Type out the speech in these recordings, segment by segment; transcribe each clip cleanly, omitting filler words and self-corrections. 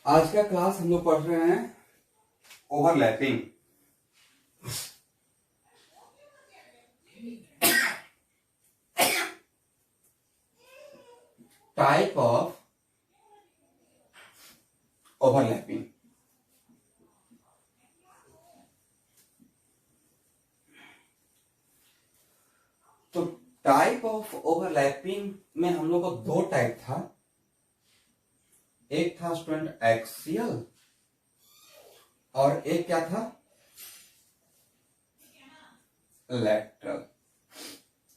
आज का क्लास हम लोग पढ़ रहे हैं ओवरलैपिंग। Type of overlapping. तो टाइप ऑफ ओवरलैपिंग में हम लोग का दो टाइप था। एक था स्टूडेंट एक्सियल और एक क्या था लैटरल।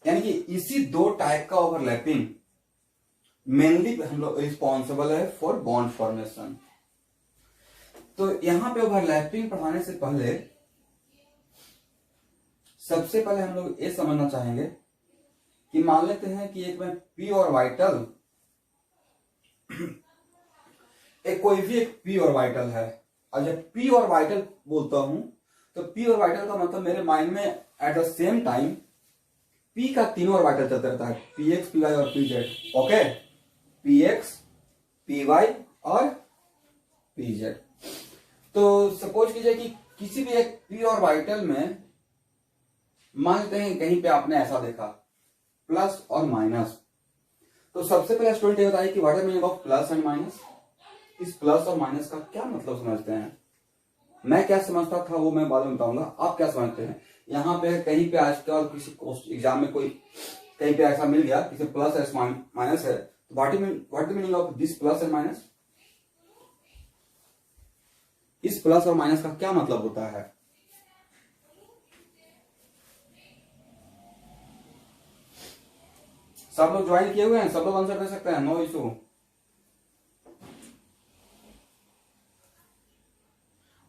यानी कि इसी दो टाइप का ओवरलैपिंग मेनली हम लोग रिस्पॉन्सिबल है फॉर बॉन्ड फॉर्मेशन। तो यहां पे ओवरलैपिंग पढ़ाने से पहले सबसे पहले हम लोग ये समझना चाहेंगे कि मान लेते हैं कि एक में पी और वाइटल, एक कोई भी एक पी और वाइटल है। और जब पी और वाइटल बोलता हूं तो पी और वाइटल का मतलब मेरे माइंड में at the same time P का तीनों और वाइटल चलता रहता है, पी एक्स, पी वाई और P Z. Okay, P X, P Y और पी जेड। तो सपोज कीजिए कि किसी भी एक पी और वाइटल में मान लेते हैं कहीं पे आपने ऐसा देखा प्लस और माइनस। तो सबसे पहले स्टूडेंट ये बताइए कि what is meaning of plus and minus. इस प्लस और माइनस का क्या मतलब समझते हैं? मैं क्या समझता था वो मैं बाद में बताऊंगा, आप क्या समझते हैं? यहाँ पे कहीं पे आज का और किसी एग्जाम में कोई कहीं पे ऐसा मिल गया किसी प्लस है माइनस है, तो what is meaning of this plus and minus. इस प्लस और माइनस का क्या मतलब होता है? सब लोग ज्वाइन किए हुए हैं, सब लोग आंसर दे सकते हैं, नो इशू।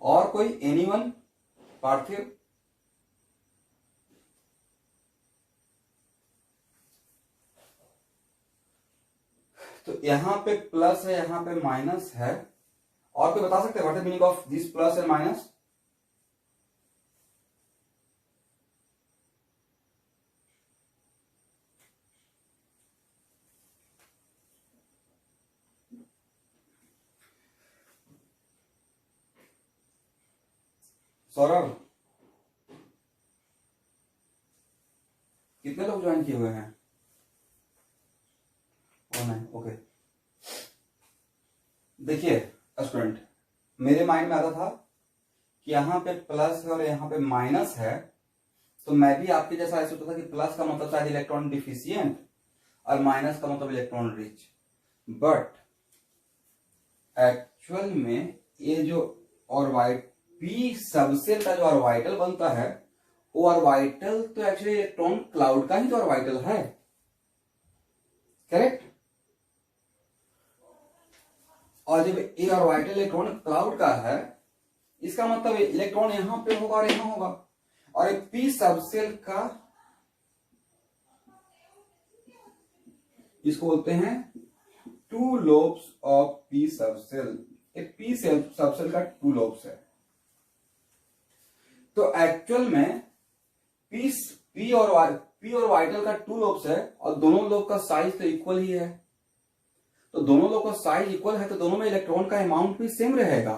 और कोई एनीवन? पार्थिव? तो यहां पे प्लस है, यहां पे माइनस है। और कोई बता सकते हैं what is meaning of this plus and minus? Saurabh, कितने लोग ज्वाइन किए हुए हैं? ओके, देखिए स्टूडेंट, मेरे माइंड में आता था कि यहाँ पे प्लस है और यहाँ पे माइनस है, तो मैं भी आपके जैसा ऐसा सोचता था कि प्लस का मतलब शायद इलेक्ट्रॉन डिफिशियंट और माइनस का मतलब इलेक्ट्रॉन रिच। बट एक्चुअल में ये जो ऑर्बिटल पी सबसेल का जो ऑर्बिटल बनता है वो ऑर्बिटल तो एक्चुअली इलेक्ट्रॉन क्लाउड का ही तो ऑर्बिटल है, करेक्ट? और जब ए ऑर्बिटल इलेक्ट्रॉन क्लाउड का है इसका मतलब इलेक्ट्रॉन यहां पे होगा और यहां होगा। और एक पी सबसेल का इसको बोलते हैं to lobes of P subshell. एक पी सबसेल का टू लोब्स है। तो एक्चुअल में पी और वाइटल का टू लोब्स है और दोनों लोब का साइज तो इक्वल ही है। तो दोनों लोग का साइज इक्वल है तो दोनों में इलेक्ट्रॉन का अमाउंट भी सेम रहेगा,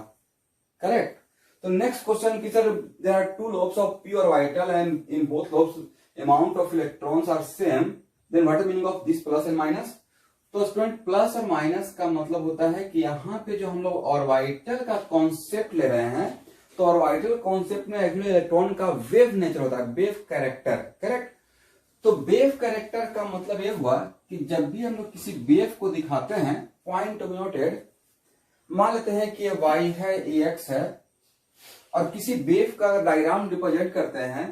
करेक्ट? तो नेक्स्ट क्वेश्चन की sir there are two lobes of P orbital and in both lobes amount of electrons are same, then what is meaning of this plus and minus. तो student plus और minus का मतलब होता है कि यहाँ पे जो हम लोग ऑर्बिटल का कॉन्सेप्ट ले रहे हैं तो ऑर्बिटल कॉन्सेप्ट में एक्चुअली इलेक्ट्रॉन का वेव नेचर होता है, वेव कैरेक्टर, करेक्ट? तो वेव कैरेक्टर का मतलब यह हुआ कि जब भी हम लोग किसी वेव को दिखाते हैं पॉइंट टू बी नोटेड, मान लेते हैं कि ये y है, ये x है, और किसी वेव का डायग्राम रिप्रेजेंट करते हैं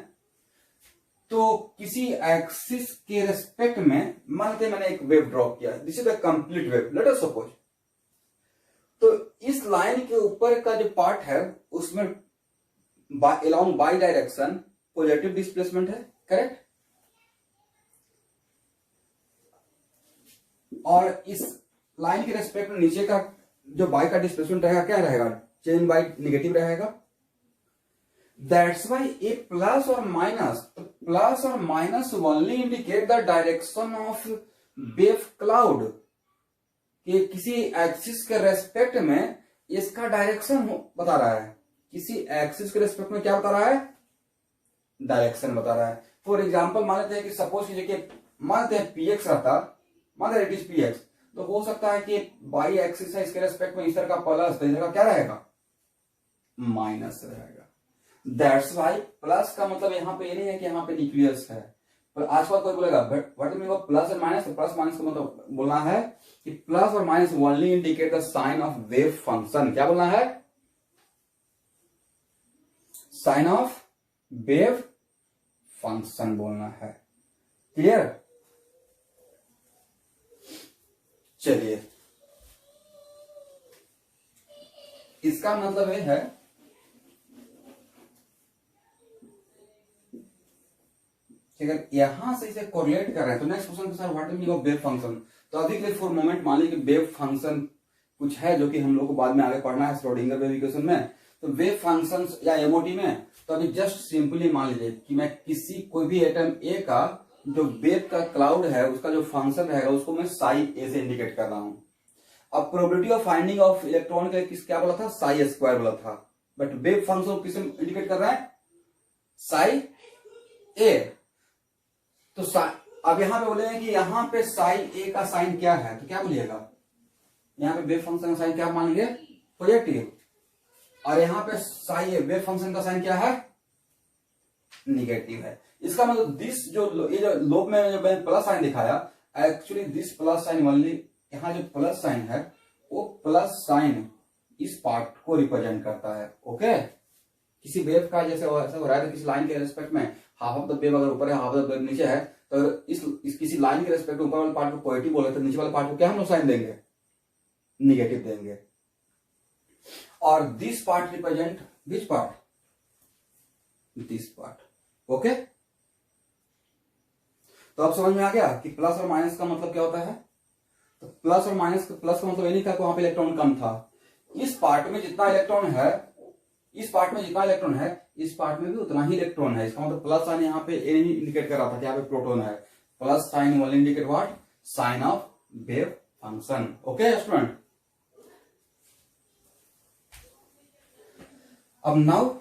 तो किसी एक्सिस के रेस्पेक्ट में मान लेते हैं मैंने एक वेव ड्रॉ किया, this is the complete wave, late us suppose. तो इस लाइन के ऊपर का जो पार्ट है उसमें along by direction positive displacement है, करेक्ट? और इस लाइन के रेस्पेक्ट में नीचे का जो बाई का डिस्प्लेसमेंट रहेगा क्या रहेगा? चेन बाई नेगेटिव रहेगा। दैट्स वाई ए प्लस और माइनस, प्लस और minus only indicate the direction of wave cloud. कि किसी एक्सिस के रेस्पेक्ट में इसका डायरेक्शन बता रहा है, किसी एक्सिस के रिस्पेक्ट में क्या बता रहा है, डायरेक्शन बता रहा है। फॉर एग्जाम्पल मान लेते हैं कि सपोज कीजिए कि मान लेते हैं px रहता, मान लेते इट इज px, तो हो सकता है कि बाई एक्सिस है, इसके रेस्पेक्ट में इधर का प्लस, तो इधर का क्या रहेगा, माइनस रहेगा। दैट्स वाई प्लस का मतलब यहाँ पे ये नहीं है कि यहाँ पे न्यूक्लियस है, पर आजकल कोई बोलेगा what mean of plus and minus, तो प्लस माइनस का मतलब बोलना है कि प्लस और minus only indicate the sign of wave function. क्या बोलना है, साइन ऑफ वेव फंक्शन बोलना है। क्लियर, चलिए इसका मतलब ये है कि अगर यहां से इसे कोरिलेट कर रहे हैं तो नेक्स्ट क्वेश्चन के साथ what meaning of wave function. तो अभी के लिए फॉर मोमेंट मान लीजिए कि वेव फंक्शन कुछ है जो कि हम लोग को बाद में आगे पढ़ना है श्रोडिंगर वेव इक्वेशन में। तो वेव फंक्शंस या एमओटी में, तो अभी जस्ट सिंपली मान लीजिए कि मैं किसी कोई भी एटम ए का जो वेव का क्लाउड है उसका जो फंक्शन रहेगा उसको मैं साई ए से इंडिकेट कर रहा हूं। अब probability of finding of electron का किस क्या बोला था, साई स्क्वायर बोला था, बट वेव फंक्शन किसे इंडिकेट कर रहा है, साई ए। तो अब यहां पे बोलेंगे कि यहां पे साई ए का साइन क्या है, तो क्या बोलिएगा, यहां पे वेव फंक्शन का साइन क्या मानेंगे, पॉजिटिव, और यहां पे साई ए वेव फंक्शन का साइन क्या है, निगेटिव है। इसका मतलब दिस जो ये जो लोब में जो मैंने प्लस साइन दिखाया, actually this plus sign only, यहाँ जो प्लस साइन है वो प्लस साइन इस पार्ट को रिप्रेजेंट करता है। ओके, किसी वेव का जैसे ऐसा हो रहा है तो किसी लाइन के रेस्पेक्ट में हाफ ऑफ द वेव अगर ऊपर है हाफ ऑफ द वेव नीचे है, तो इस किसी लाइन के रेस्पेक्ट में ऊपर वाले पार्ट को पॉजिटिव बोले तो नीचे वाले पार्ट को क्या हम लोग साइन देंगे, निगेटिव देंगे। और this part represent which part, this part. Okay, तो अब समझ में आ गया कि प्लस और माइनस का मतलब क्या होता है। तो प्लस और माइनस, प्लस का मतलब ये नहीं था कि वहां पे इलेक्ट्रॉन कम था, इस पार्ट में जितना इलेक्ट्रॉन है, इस पार्ट में जितना इलेक्ट्रॉन है इस पार्ट में भी उतना ही इलेक्ट्रॉन है। इसका मतलब प्लस साइन यहाँ पे ए इंडिकेट कर रहा था कि यहाँ पे प्रोटॉन है, plus sign will indicate what, sign of wave function. Okay student, अब नाउ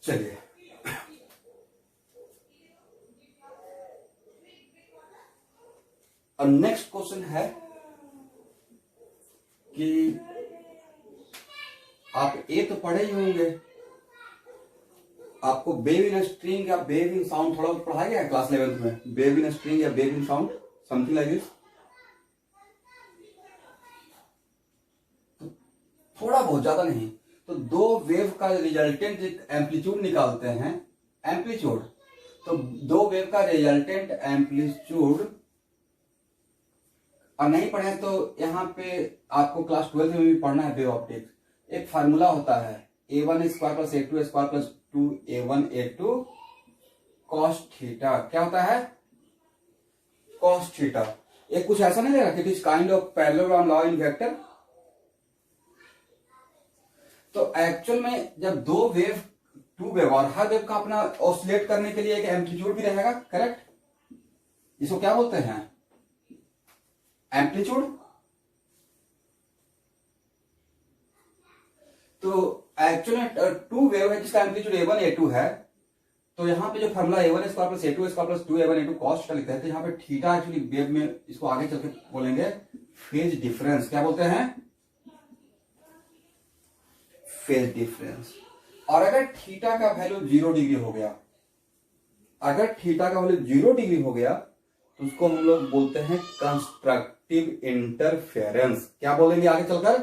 चलिए अब नेक्स्ट क्वेश्चन है कि आप ए तो पढ़े ही होंगे, आपको वेव इन स्ट्रिंग या वेव इन साउंड थोड़ा पढ़ाया गया है क्लास 11th में, वेव इन स्ट्रिंग या wave in sound something like this, थोड़ा बहुत, ज्यादा नहीं। तो दो वेव का रिजल्टेंट एम्पलीट्यूड निकालते हैं, एम्पलीट्यूड, तो दो वेव का रिजल्टेंट एम्पलीट्यूड और नहीं पढ़े तो यहाँ पे आपको क्लास 12 में भी पढ़ना है वेव ऑप्टिक्स। एक फार्मूला होता है a1 square plus a2 square plus 2a1a2 cos theta. क्या होता है, कॉस थीटा। एक कुछ ऐसा नहीं दे रहा, it is kind of parallelogram law in vector. तो एक्चुअल में जब दो वेव, टू वेव, और हर वेव का अपना ऑसिलेट करने के लिए एक एम्पलीट्यूड भी रहेगा, करेक्ट, इसको क्या बोलते हैं, एम्पलीट्यूड। तो एक्चुअली टू वेव है जिसका एम्पलीट्यूड a1 a2 है, तो यहां पे जो formula a1 square plus a2 square plus 2a1 a2 cos theta लिखते हैं, तो यहाँ पे थीटा एक्चुअली वेव में, इसको आगे चल के बोलेंगे फेज डिफरेंस। क्या बोलते हैं, फेज डिफरेंस। और अगर थीटा का वैल्यू 0 डिग्री हो गया, अगर थीटा का वैल्यू 0 डिग्री हो गया तो उसको हम लोग बोलते हैं कंस्ट्रक्टिव इंटरफेरेंस। क्या बोलेंगे आगे चलकर,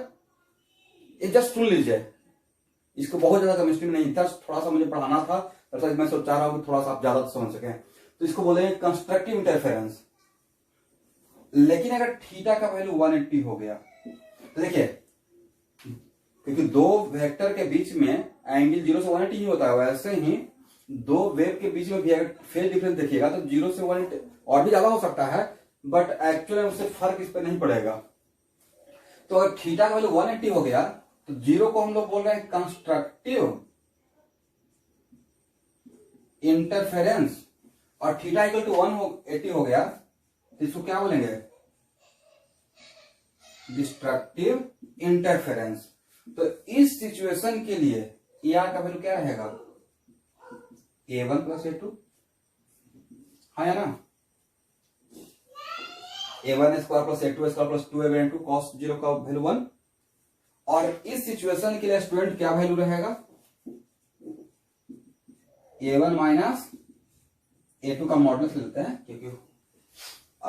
ये जस्ट सुन लीजिए, इसको बहुत ज्यादा केमिस्ट्री में नहीं था, थोड़ा सा मुझे पढ़ाना था, दरअसल मैं सोच रहा हूँ कि थोड़ा सा आप ज्यादा समझ सकें। तो इसको बोलेंगे कंस्ट्रक्टिव इंटरफेरेंस। लेकिन अगर थीटा का वैल्यू 180 हो गया तो देखिए, क्योंकि दो वेक्टर के बीच में एंगल 0 से 180 ही होता है, वैसे ही दो वेव के बीच में भी अगर फेज डिफरेंस देखिएगा तो 0 से 180 और भी ज्यादा हो सकता है, बट एक्चुअली उससे फर्क इस पर नहीं पड़ेगा। तो अगर थीटा का वैल्यू 180 हो गया तो 0 को हम लोग बोल रहे हैं कंस्ट्रक्टिव इंटरफेरेंस, और थीटा इक्वल टू 180 हो गया तो इसको क्या बोलेंगे, डिस्ट्रक्टिव इंटरफेरेंस। तो इस सिचुएशन के लिए ए आर का वैल्यू क्या रहेगा, A1 प्लस A2, हाँ या ना, A1 square plus A2 square plus 2A2 cos 0 का वैल्यू 1। और इस सिचुएशन के लिए स्टूडेंट क्या वैल्यू रहेगा, A1 माइनस A2 का मॉडुलस लेते हैं, क्योंकि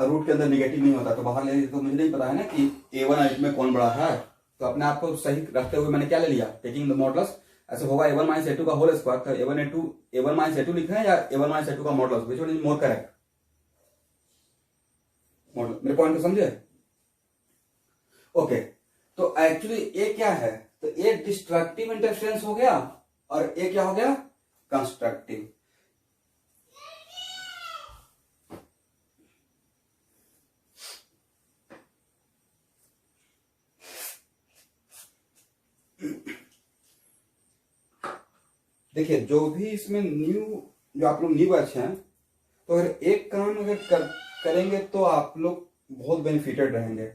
रूट के अंदर निगेटिव नहीं होता, तो बाहर ले तो मुझे नहीं पता है ना कि A1 और A2 में कौन बड़ा है, तो अपने आप को सही रखते हुए मैंने क्या ले लिया, टेकिंग द मॉडुलस। ऐसे होगा A1 माइनस A2 का होल स्क्वायर, तो A1 माइनस A2 लिखे हैं या A1 माइनस A2 का modulus, which one is more correct, model, मेरे पॉइंट को समझे। ओके, तो एक्चुअली ए क्या है, तो ए डिस्ट्रक्टिव इंटरफेरेंस हो गया और ए क्या हो गया, कंस्ट्रक्टिव। देखिए जो भी इसमें जो आप लोग न्यू बैच हैं, तो अगर एक काम अगर करेंगे तो आप लोग बहुत बेनिफिटेड रहेंगे।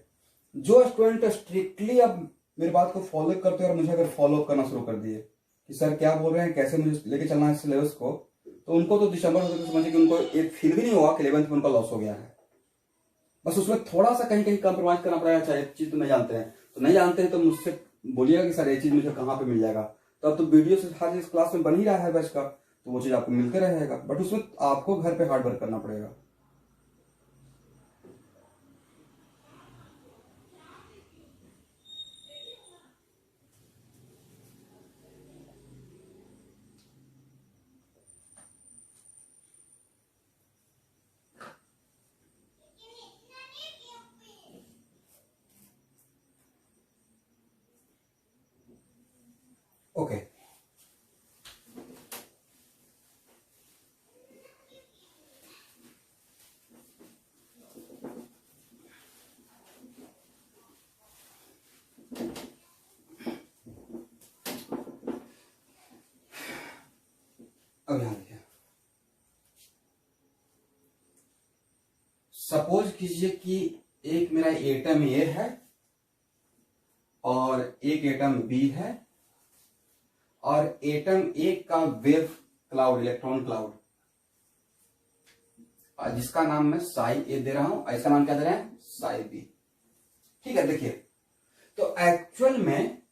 जो स्टूडेंट स्ट्रिक्टली अब मेरी बात को फॉलो करते हैं और मुझे अगर फॉलो करना शुरू कर दिए कि सर क्या बोल रहे हैं, कैसे मुझे लेके चलना है सिलेबस को, तो उनको तो दिसंबर होते तो समझे कि उनको एक फील भी नहीं होगा कि 11th में उनका लॉस हो गया है। बस उसमें थोड़ा सा कहीं कहीं कॉम्प्रोमाइज करना पड़ेगा। अच्छा एक चीज तो नहीं जानते हैं, तो नहीं जानते हैं तो मुझसे बोलिएगा कि सर ये चीज मुझे कहाँ पे मिल जाएगा, तो अब तो वीडियो से हर चीज क्लास में बन ही रहा है बैच का, तो वो चीज आपको मिलते रहेगा, बट उसमें आपको घर पे हार्ड वर्क करना पड़ेगा। ओके, अब यहां देखिए, सपोज कीजिए कि एक मेरा एटम ए है और एक एटम बी है, और एटम ए का वेव क्लाउड, इलेक्ट्रॉन क्लाउड, जिसका नाम मैं साई ए दे रहा हूं, ऐसा नाम क्या दे रहे हैं, साई बी। ठीक है, देखिए तो एक्चुअल में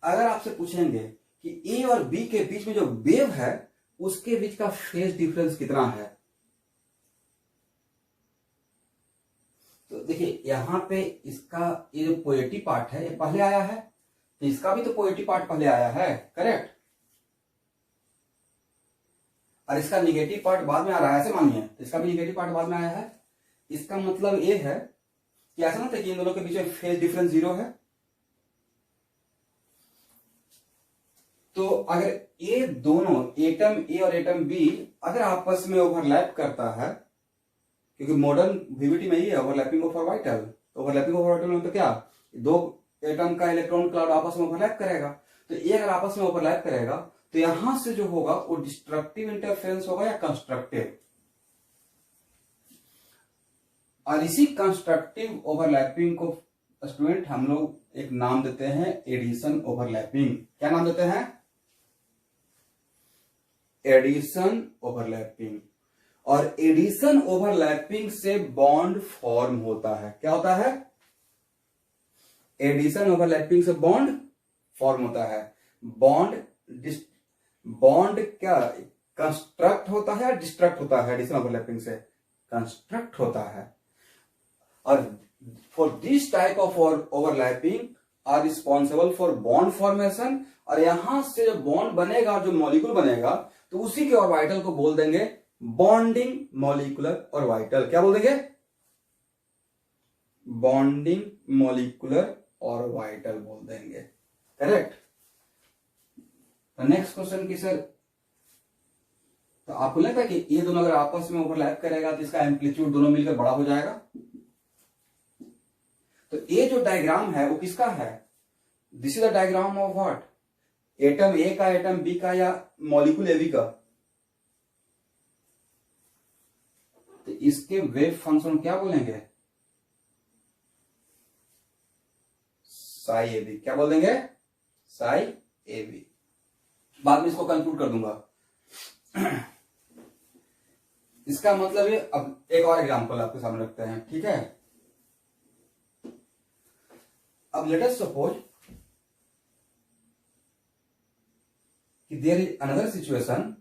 अगर आपसे पूछेंगे कि ए और बी के बीच में जो वेव है उसके बीच का फेज डिफरेंस कितना है, तो देखिए यहां पे इसका ये जो पॉजिटिव पार्ट है ये पहले आया है, तो इसका भी तो पॉजिटिव पार्ट पहले आया है, करेक्ट, और इसका निगेटिव पार्ट बाद में आ रहा है, ऐसे मानिए, तो इसका भी निगेटिव पार्ट बाद में आया है। इसका मतलब ये है कि ऐसा ना था कि इन दोनों के बीच में फेज डिफरेंस 0 है। तो अगर ये दोनों एटम ए और एटम बी अगर आपस में ओवरलैप करता है, क्योंकि मॉडर्न वीवीटी में ही है ओवरलैपिंग ऑफ ऑर्बिटल, तो ओवरलैपिंग ऑफ ऑर्बिटल में तो क्या, दो एटम का इलेक्ट्रॉन क्लाउड आपस में ओवरलैप करेगा, तो ये अगर आपस में ओवरलैप करेगा तो यहां से जो होगा वो डिस्ट्रक्टिव इंटरफेरेंस होगा या कंस्ट्रक्टिव, और इसी कंस्ट्रक्टिव ओवरलैपिंग को स्टूडेंट हम लोग एक नाम देते हैं एडिशन ओवरलैपिंग। क्या नाम देते हैं, एडिशन ओवरलैपिंग। और एडिशन ओवरलैपिंग से बॉन्ड फॉर्म होता है, क्या होता है, एडिशन ओवरलैपिंग से बॉन्ड फॉर्म होता है। बॉन्ड क्या कंस्ट्रक्ट होता है या डिस्ट्रक्ट होता है, एडिशन ओवरलैपिंग से कंस्ट्रक्ट होता है। और for this type of overlapping are responsible for bond formation, और यहां से जो बॉन्ड बनेगा, जो मॉलिक्यूल बनेगा, तो उसी के ऑर्बिटल को बोल देंगे बॉन्डिंग मॉलिक्यूलर ऑर्बिटल। क्या बोल देंगे? बॉन्डिंग मॉलिक्यूलर ऑर्बिटल बोल देंगे। करेक्ट। नेक्स्ट क्वेश्चन की सर, तो आपको लगता है कि ये दोनों अगर आपस में ओवरलैप करेगा तो इसका एम्पलीट्यूड दोनों मिलकर बड़ा हो जाएगा? तो ये जो डायग्राम है वो किसका है? This is the diagram of what? Atom A का, एटम बी का, या मॉलिक्यूल ए बी का? तो इसके वेव फंक्शन क्या बोलेंगे? Psi A B. क्या बोल देंगे? Psi A B. बाद में इसको कंक्लूड कर दूंगा। इसका मतलब है, अब एक और एग्जांपल आपके सामने रखते हैं, ठीक है? अब लेट अस सपोज कि देयर इज अनदर सिचुएशन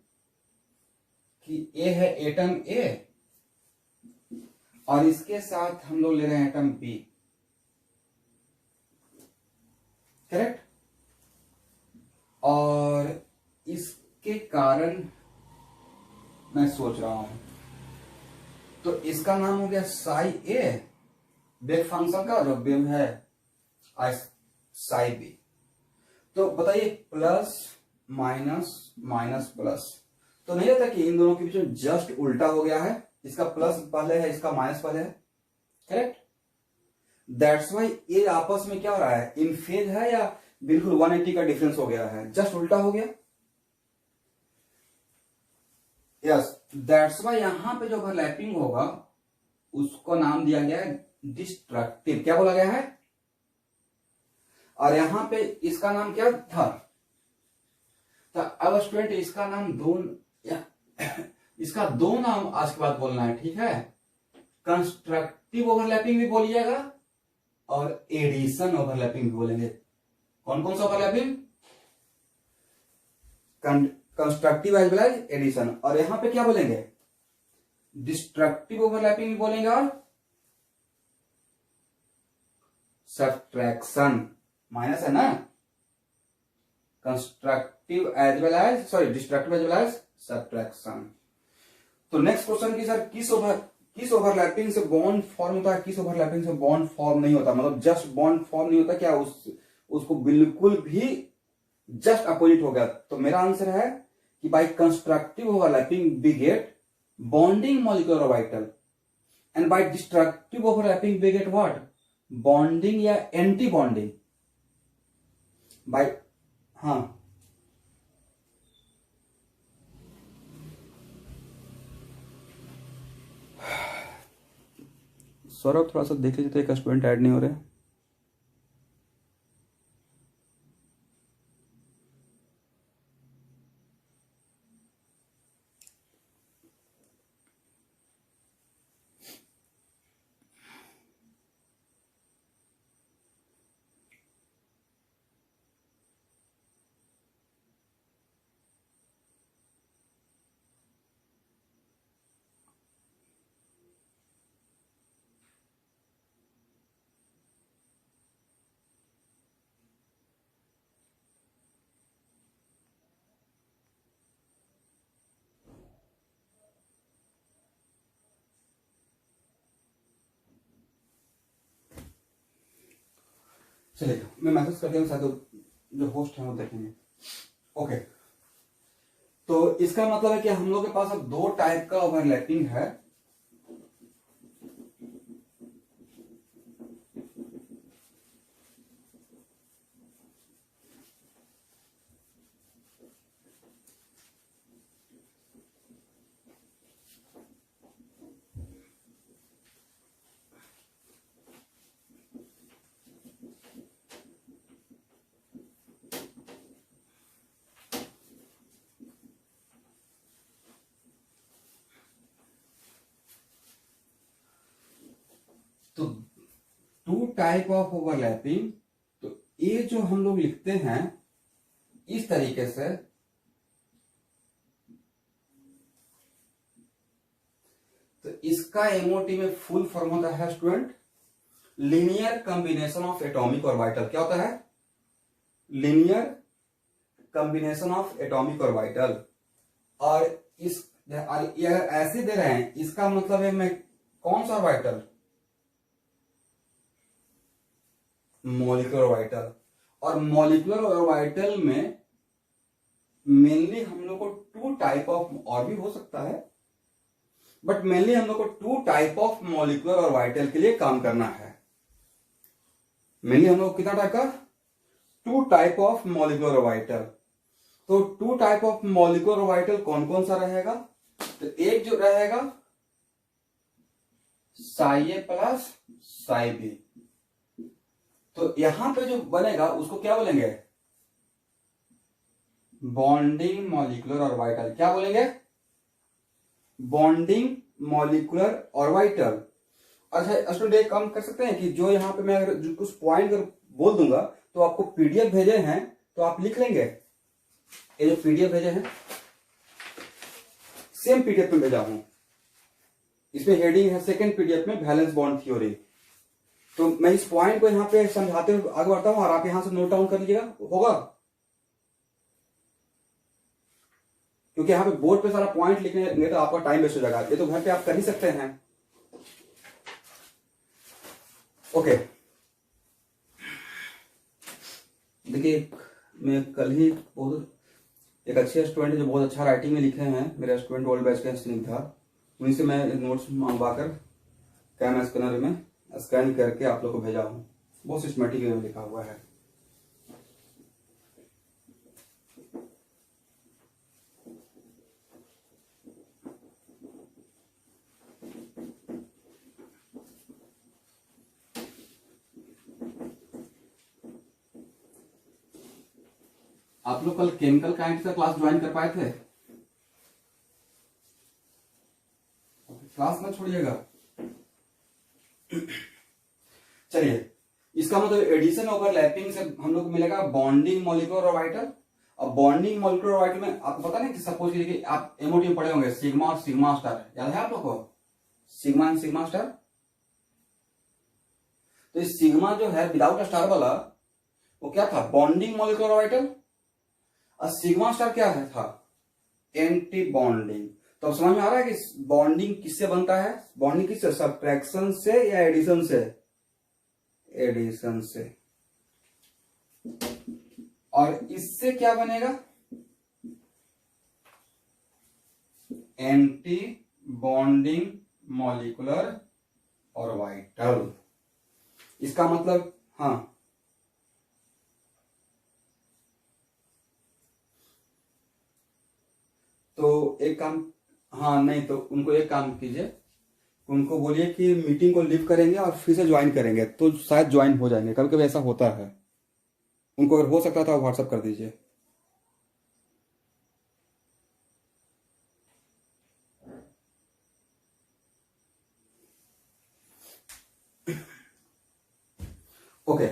कि ए है एटम ए, और इसके साथ हम लोग ले रहे हैं एटम बी। करेक्ट। और इसके कारण मैं सोच रहा हूं, तो इसका नाम हो गया साई ए, वेव फंक्शन का, और वेव है साई बी। तो बताइए, प्लस माइनस माइनस प्लस, तो नहीं रहता कि इन दोनों के बीच में जस्ट उल्टा हो गया है, इसका प्लस पहले है, इसका माइनस पहले है। करेक्ट। दैट्स वाई ये आपस में क्या हो रहा है, इन फेज है या बिल्कुल 180 का डिफरेंस हो गया है, जस्ट उल्टा हो गया। यस, दैट्स वाई यहां पे जो ओवरलैपिंग होगा उसको नाम दिया गया है डिस्ट्रक्टिव। क्या बोला गया है? और यहां पे इसका नाम क्या था? तो अब स्टूडेंट इसका नाम इसका दो नाम आज के बाद बोलना है, ठीक है? कंस्ट्रक्टिव ओवरलैपिंग भी बोलिएगा और एडिशन ओवरलैपिंग भी बोलेंगे। कौन कौन सा overlapping? Constructive as well as addition. और यहां पे क्या बोलेंगे? डिस्ट्रक्टिव ओवरलैपिंग भी बोलेंगे और सब्ट्रैक्शन। माइनस है ना? Constructive as well as, sorry, destructive as well as subtraction. तो नेक्स्ट क्वेश्चन की सर, किस ओवरलैपिंग से बॉन्ड फॉर्म होता है, किस ओवरलैपिंग से बॉन्ड फॉर्म नहीं होता? मतलब जस्ट बॉन्ड फॉर्म नहीं होता क्या? उसको बिल्कुल भी जस्ट अपोजिट हो गया। तो मेरा आंसर है कि by constructive overlapping we get bonding molecular orbital, and by destructive overlapping we get what? Bonding या एंटी बॉन्डिंग। बाय, हाँ, सौरभ थोड़ा सा देख लीजिए तो एक स्टूडेंट ऐड नहीं हो रहे। चलिए मैं मैसेज कर दिया, शायद जो होस्ट है वो देखेंगे। ओके, तो इसका मतलब है कि हम लोग के पास अब दो टाइप का ओवरलैपिंग है। तो टू टाइप ऑफ ओवरलैपिंग, तो ये जो हम लोग लिखते हैं इस तरीके से, तो इसका एमओटी में फुल फॉर्म होता है student linear combination of atomic orbital क्या होता है? Linear combination of atomic orbital. और ये ऐसे दे रहे हैं, इसका मतलब है मैं कौन सा ऑर्बिटल? Molecular orbital. और मॉलिक्यूलर ऑर्बिटल में मेनली हम लोग को टू टाइप ऑफ, और भी हो सकता है, बट मेनली हम लोग को two type of molecular orbital के लिए काम करना है। मेनली हम लोग कितना टाइप का? Two type of molecular orbital. तो two type of molecular orbital कौन कौन सा रहेगा? तो एक जो रहेगा psi A plus psi B, तो यहां पे जो बनेगा उसको क्या बोलेंगे? Bonding molecular orbital. क्या बोलेंगे? Bonding molecular orbital. अच्छा स्टूडेंट, एक काम कर सकते हैं कि जो यहाँ पे मैं अगर कुछ पॉइंट अगर बोल दूंगा तो आपको पीडीएफ भेजे हैं तो आप लिख लेंगे। ये जो पीडीएफ भेजे हैं सेम पीडीएफ में भेजा हूं, इसमें हेडिंग है सेकेंड पीडीएफ में वैलेंस बॉन्ड थ्योरी। तो मैं इस पॉइंट को यहाँ पे समझाते हुए आगे बढ़ता हूं और आप यहां से नोट डाउन कर लीजिएगा, होगा? क्योंकि यहाँ पे बोर्ड पे सारा पॉइंट लिखने नहीं तो आपका टाइम वेस्ट हो जाएगा। ये तो घर पे आप कर ही सकते हैं। ओके, देखिए मैं कल ही बहुत एक अच्छे स्टूडेंट जो बहुत अच्छा राइटिंग में लिखे हैं, मेरे स्टूडेंट ओल्ड बैच के स्निग्धा, उन्हीं से मैं नोट्स मंगवा कर कैम स्कैनर में स्कैन करके आप लोग को भेजा हूँ। बहुत सिस्टमेटिक में लिखा हुआ है। आप लोग कल केमिकल काइनेटिक्स का क्लास ज्वाइन कर पाए थे? क्लास मत छोड़िएगा। चलिए, इसका मतलब एडिशन ओवरलैपिंग से हम लोग को मिलेगा बॉन्डिंग मॉलिक्यूलर ऑर्बिटल। और बॉन्डिंग मॉलिक्यूलर ऑर्बिटल में आपको पता नहीं कि सपोज कीजिए कि आप एमओटी में पढ़े होंगे, सिग्मा और सिग्मा स्टार, याद है आप लोग को? Sigma and sigma star. तो इस सिग्मा जो है विदाउट स्टार वाला वो क्या था? Bonding molecular orbital. और सिग्मा स्टार क्या है था? Anti bonding. तो अब समझ में आ रहा है कि बॉन्डिंग किससे बनता है? बॉन्डिंग किससे? सब्ट्रैक्शन से या एडिशन से? एडिशन से। और इससे क्या बनेगा? Anti bonding molecular orbital. इसका मतलब, हाँ, तो एक काम, हाँ नहीं तो उनको एक काम कीजिए, उनको बोलिए कि मीटिंग को लीव करेंगे और फिर से ज्वाइन करेंगे, तो शायद ज्वाइन हो जाएंगे। कभी कभी ऐसा होता है। उनको अगर हो सकता था व्हाट्सएप कर दीजिए। ओके,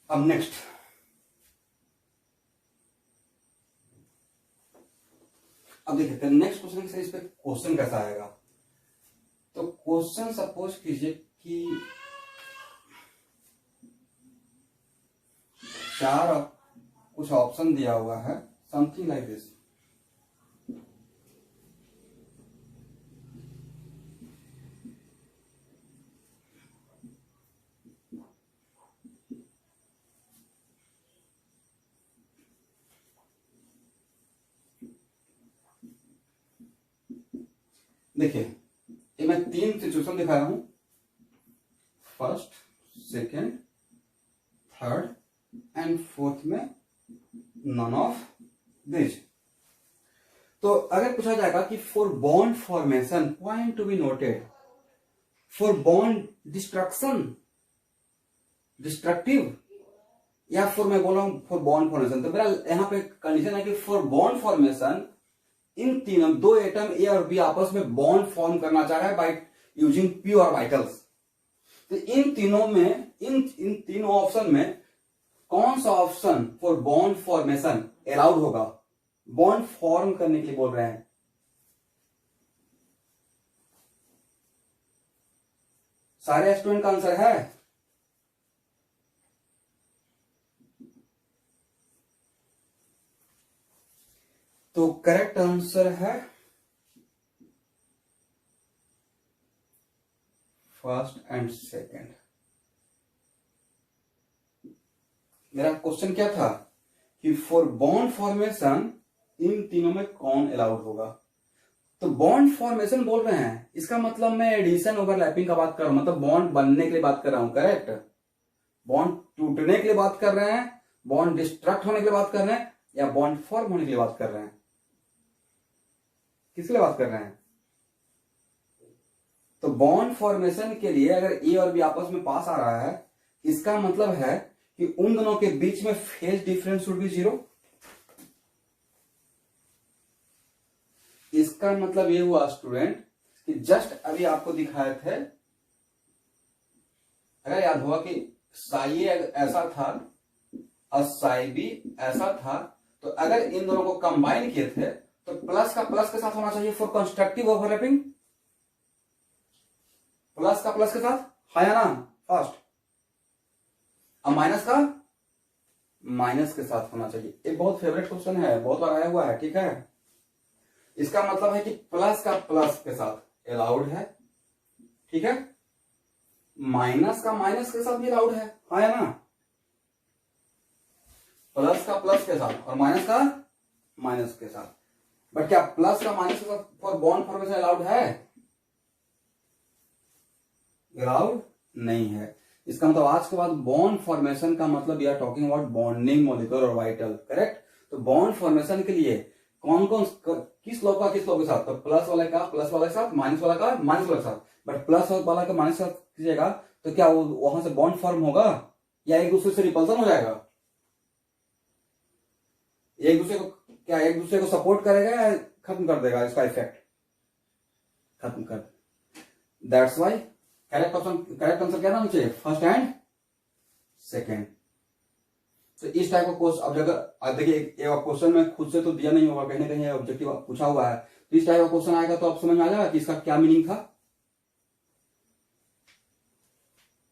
अब नेक्स्ट, अब देखते हैं नेक्स्ट क्वेश्चन से इस पे क्वेश्चन कैसा आएगा। तो क्वेश्चन सपोज कीजिए कि चार कुछ ऑप्शन दिया हुआ है, समथिंग लाइक दिस। देखिए, ये मैं 3 सिचुएशन दिखाया हूं, first, second, third and fourth में नन ऑफ दिस। तो अगर पूछा जाएगा कि for bond formation point to be noted, for bond destruction destructive, या फिर मैं बोल रहा हूं फॉर बॉन्ड फॉर्मेशन। तो मेरा यहाँ पे कंडीशन है कि फॉर बॉन्ड फॉर्मेशन इन तीनों दो एटम ए और बी आपस में बॉन्ड फॉर्म करना चाह रहा है बाय यूजिंग पी ऑर्बिटल्स। तो इन तीनों में इन तीनों ऑप्शन में कौन सा option for bond formation allowed होगा? बॉन्ड फॉर्म करने के लिए बोल रहे हैं। सारे स्टूडेंट का आंसर है? तो करेक्ट आंसर है फर्स्ट एंड सेकंड। मेरा क्वेश्चन क्या था कि फॉर बॉन्ड फॉर्मेशन इन तीनों में कौन अलाउड होगा? तो बॉन्ड फॉर्मेशन बोल रहे हैं, इसका मतलब मैं एडिशन ओवरलैपिंग का बात कर रहा हूं, मतलब बॉन्ड बनने के लिए बात कर रहा हूं। करेक्ट? बॉन्ड टूटने के लिए बात कर रहे हैं, बॉन्ड डिस्ट्रक्ट होने के लिए बात कर रहे हैं, या बॉन्ड फॉर्म होने के लिए बात कर रहे हैं? किसके लिए बात कर रहे हैं? तो बॉन्ड फॉर्मेशन के लिए अगर ए और बी आपस में पास आ रहा है, इसका मतलब है कि उन दोनों के बीच में फेज डिफरेंस शुड बी 0। इसका मतलब ये हुआ स्टूडेंट कि जस्ट अभी आपको दिखाए थे, अगर याद हुआ कि साई ए ऐसा था और साई बी ऐसा था, तो अगर इन दोनों को कंबाइन किए थे तो प्लस का प्लस के साथ होना चाहिए फॉर कंस्ट्रक्टिव ओवरलैपिंग। प्लस का प्लस के साथ है ना फर्स्ट, और माइनस का माइनस के साथ होना चाहिए। एक बहुत फेवरेट क्वेश्चन है, बहुत बार आया हुआ है। ठीक है, इसका मतलब है कि प्लस का प्लस के साथ अलाउड है, ठीक है, माइनस का माइनस के साथ भी अलाउड है ना? प्लस का प्लस के साथ और माइनस का माइनस के साथ। बट क्या प्लस का माइनस के साथ फॉर बॉन्ड फॉर्मेशन अलाउड है? अलाउड नहीं है। इसका मतलब आज के बाद बॉन्ड फॉर्मेशन का मतलब we are talking about bonding molecule orbital. Correct? तो बॉन्ड फॉर्मेशन के लिए कौन कौन किस लोग का किस लोग के साथ? तो प्लस वाले का प्लस वाले के साथ, माइनस वाला का माइनस वाले के साथ। बट प्लस वाला का माइनस के साथ कीजिएगा तो क्या वो वहां से बॉन्ड फॉर्म होगा या एक दूसरे से रिपल्सन हो जाएगा? एक दूसरे को सपोर्ट करेगा या खत्म कर देगा? इसका इफेक्ट खत्म कर। दैट्स वाई करेक्ट आंसर क्या होना चाहिए? First and second. तो इस टाइप का क्वेश्चन, अब अगर देखिए एक क्वेश्चन में खुद से तो दिया नहीं होगा, कहीं ना कहीं ऑब्जेक्टिव पूछा हुआ है, तो इस टाइप का क्वेश्चन आएगा तो आप समझ में आ जाएगा कि इसका क्या मीनिंग था।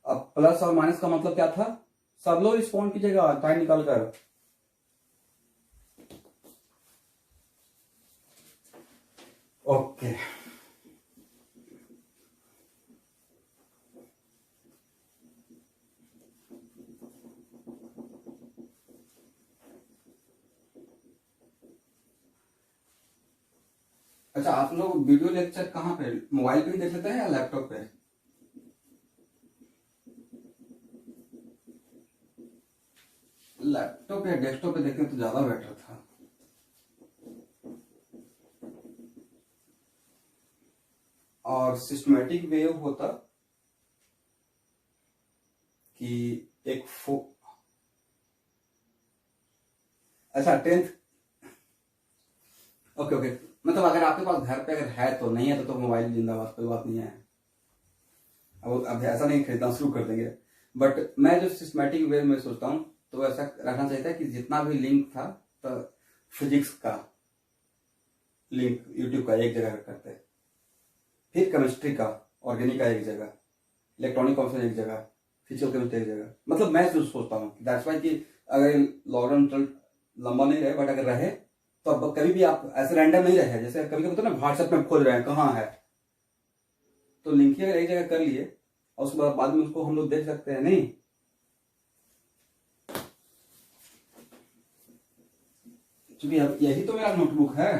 अब प्लस और माइनस का मतलब क्या था? सब लोग रिस्पॉन्ड कीजिएगा टाइम निकाल कर। ओके अच्छा, आप लोग वीडियो लेक्चर कहाँ पे, मोबाइल पे ही देख लेते हैं या लैपटॉप पे? लैपटॉप या डेस्कटॉप पे देखें तो ज्यादा बेटर था। और सिस्टमेटिक वे होता कि एक अच्छा 10th। ओके मतलब अगर आपके पास घर पे अगर है तो, नहीं है तो मोबाइल जिंदाबाद, कोई बात नहीं है। अब ऐसा नहीं खरीदना शुरू कर देंगे। बट मैं जो सिस्टमेटिक वे में सोचता हूँ तो ऐसा रहना चाहिए था कि जितना भी लिंक था तो फिजिक्स का लिंक यूट्यूब का एक जगह करते, फिर केमिस्ट्री का, ऑर्गेनिक का एक जगह, इलेक्ट्रॉनिक कॉम्पोनेंट एक जगह, फिजिकल केमिस्ट्री एक जगह। मतलब मैं जो सोचता हूँ दैट्स वाई कि अगर लॉकडाउन लंबा नहीं रहे, बट अगर रहे तो अब कभी भी आप ऐसे रैंडम नहीं रहे। जैसे कभी कभी तो ना व्हाट्सएप में खोज रहे हैं कहाँ है, तो लिंक ही अगर एक जगह कर लिए और उसके बाद में उसको हम लोग देख सकते हैं। नहीं, क्योंकि अब यही तो मेरा नोटबुक है।